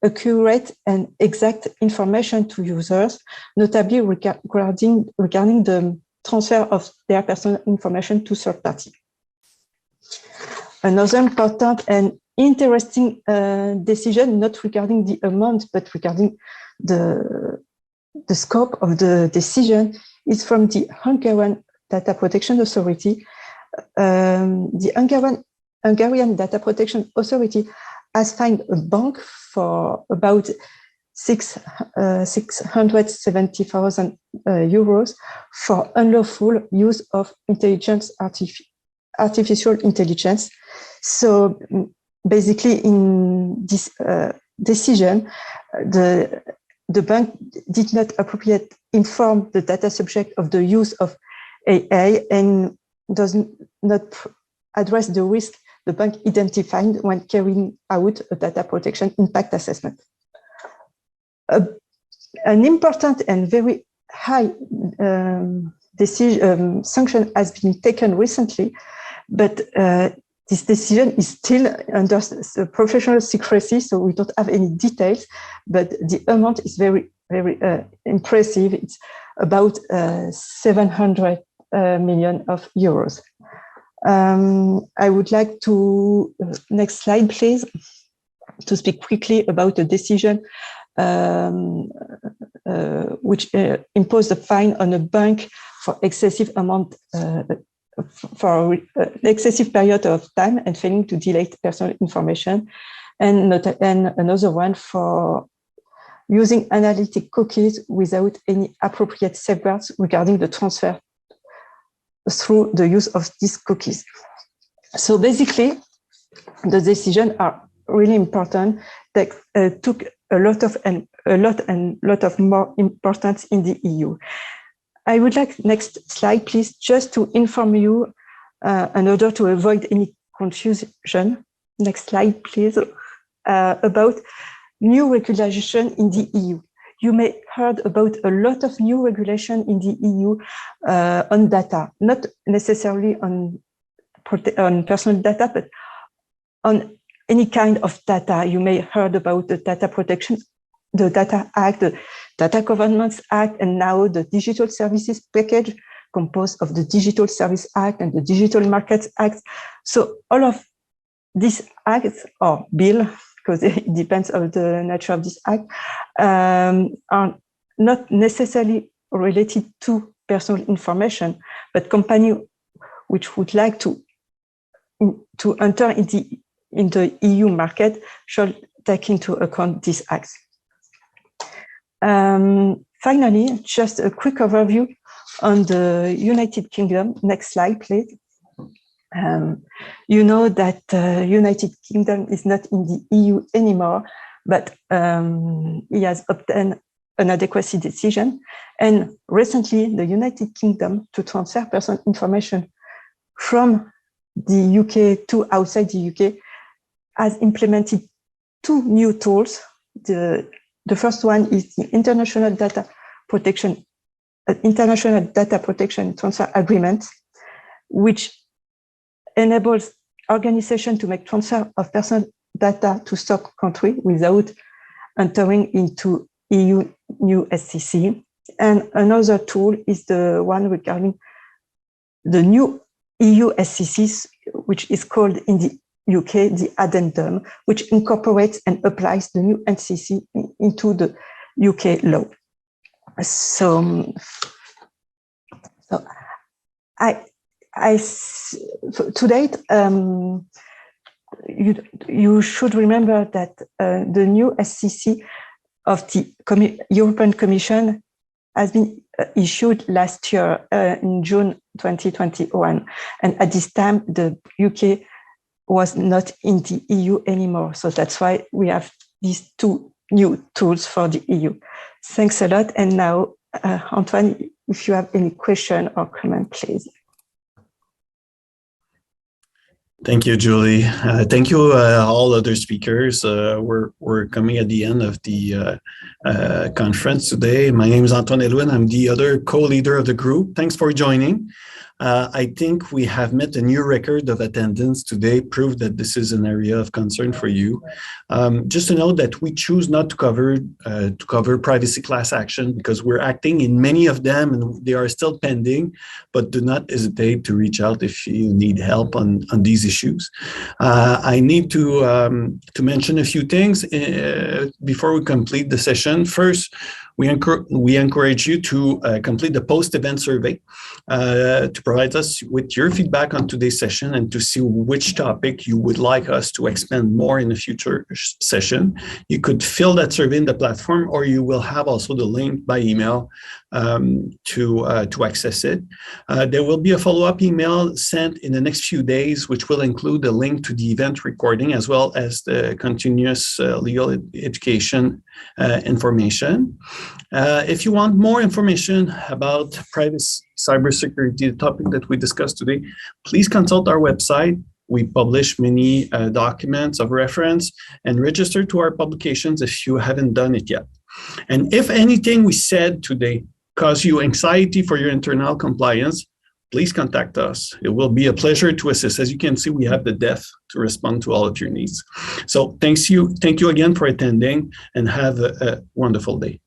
accurate and exact information to users, notably regarding the transfer of their personal information to third parties. Another important and interesting decision, not regarding the amount, but regarding the scope of the decision, is from the Hungarian Data Protection Authority. The Hungarian Data Protection Authority has fined a bank for about 670,000 euros for unlawful use of artificial intelligence. So basically, in this decision, the bank did not appropriately inform the data subject of the use of AI and does not address the risk the bank identified when carrying out a data protection impact assessment. An important and very high sanction has been taken recently, but this decision is still under professional secrecy, so we don't have any details, but the amount is very, very impressive. It's about 700 million of euros. I would like to, next slide, please, to speak quickly about the decision which imposed a fine on a bank for excessive amount for excessive period of time and failing to delete personal information, and another one for using analytic cookies without any appropriate safeguards regarding the transfer through the use of these cookies. So basically, the decisions are really important. That took a lot of more importance in the EU. I would like, next slide, please, just to inform you in order to avoid any confusion. Next slide, please, about new regulation in the EU. You may heard about a lot of new regulation in the EU on data, not necessarily on personal data, but on any kind of data. You may heard about the data protection, the Data Act, the Data Governance Act, and now the Digital Services Package, composed of the Digital Service Act and the Digital Markets Act. So all of these acts, or bill, because it depends on the nature of this act, are not necessarily related to personal information, but companies which would like to enter in the EU market should take into account these acts. Finally, just a quick overview on the United Kingdom. Next slide, please. You know that United Kingdom is not in the EU anymore, but he has obtained an adequacy decision. And recently, the United Kingdom, to transfer personal information from the UK to outside the UK, has implemented two new tools. The first one is the International Data Protection Transfer Agreement, which enables organizations to make transfer of personal data to third country without entering into EU new SCC. And another tool is the one regarding the new EU SCCs, which is called in the UK the addendum, which incorporates and applies the new NCC into the UK law. So to date, you should remember that the new SCC of the European Commission has been issued last year in June 2021. And at this time, the UK was not in the EU anymore. So that's why we have these two new tools for the EU. Thanks a lot. And now, Antoine, if you have any question or comment, please. Thank you, Julie. Thank you, all other speakers. We're coming at the end of the conference today. My name is Antoine Edwin. I'm the other co-leader of the group. Thanks for joining. I think we have met a new record of attendance today, proved that this is an area of concern for you. Just to note that we choose not to cover privacy class action because we're acting in many of them and they are still pending, but do not hesitate to reach out if you need help on these issues. I need to mention a few things before we complete the session. First, we encourage you to complete the post-event survey to provide us with your feedback on today's session and to see which topic you would like us to expand more in a future session. You could fill that survey in the platform, or you will have also the link by email to access it. There will be a follow-up email sent in the next few days, which will include a link to the event recording as well as the continuous legal education information. If you want more information about privacy, cybersecurity, the topic that we discussed today, please consult our website. We publish many documents of reference, and register to our publications if you haven't done it yet. And if anything we said today caused you anxiety for your internal compliance, please contact us. It will be a pleasure to assist. As you can see, we have the depth to respond to all of your needs. So thank you again for attending, and have a wonderful day.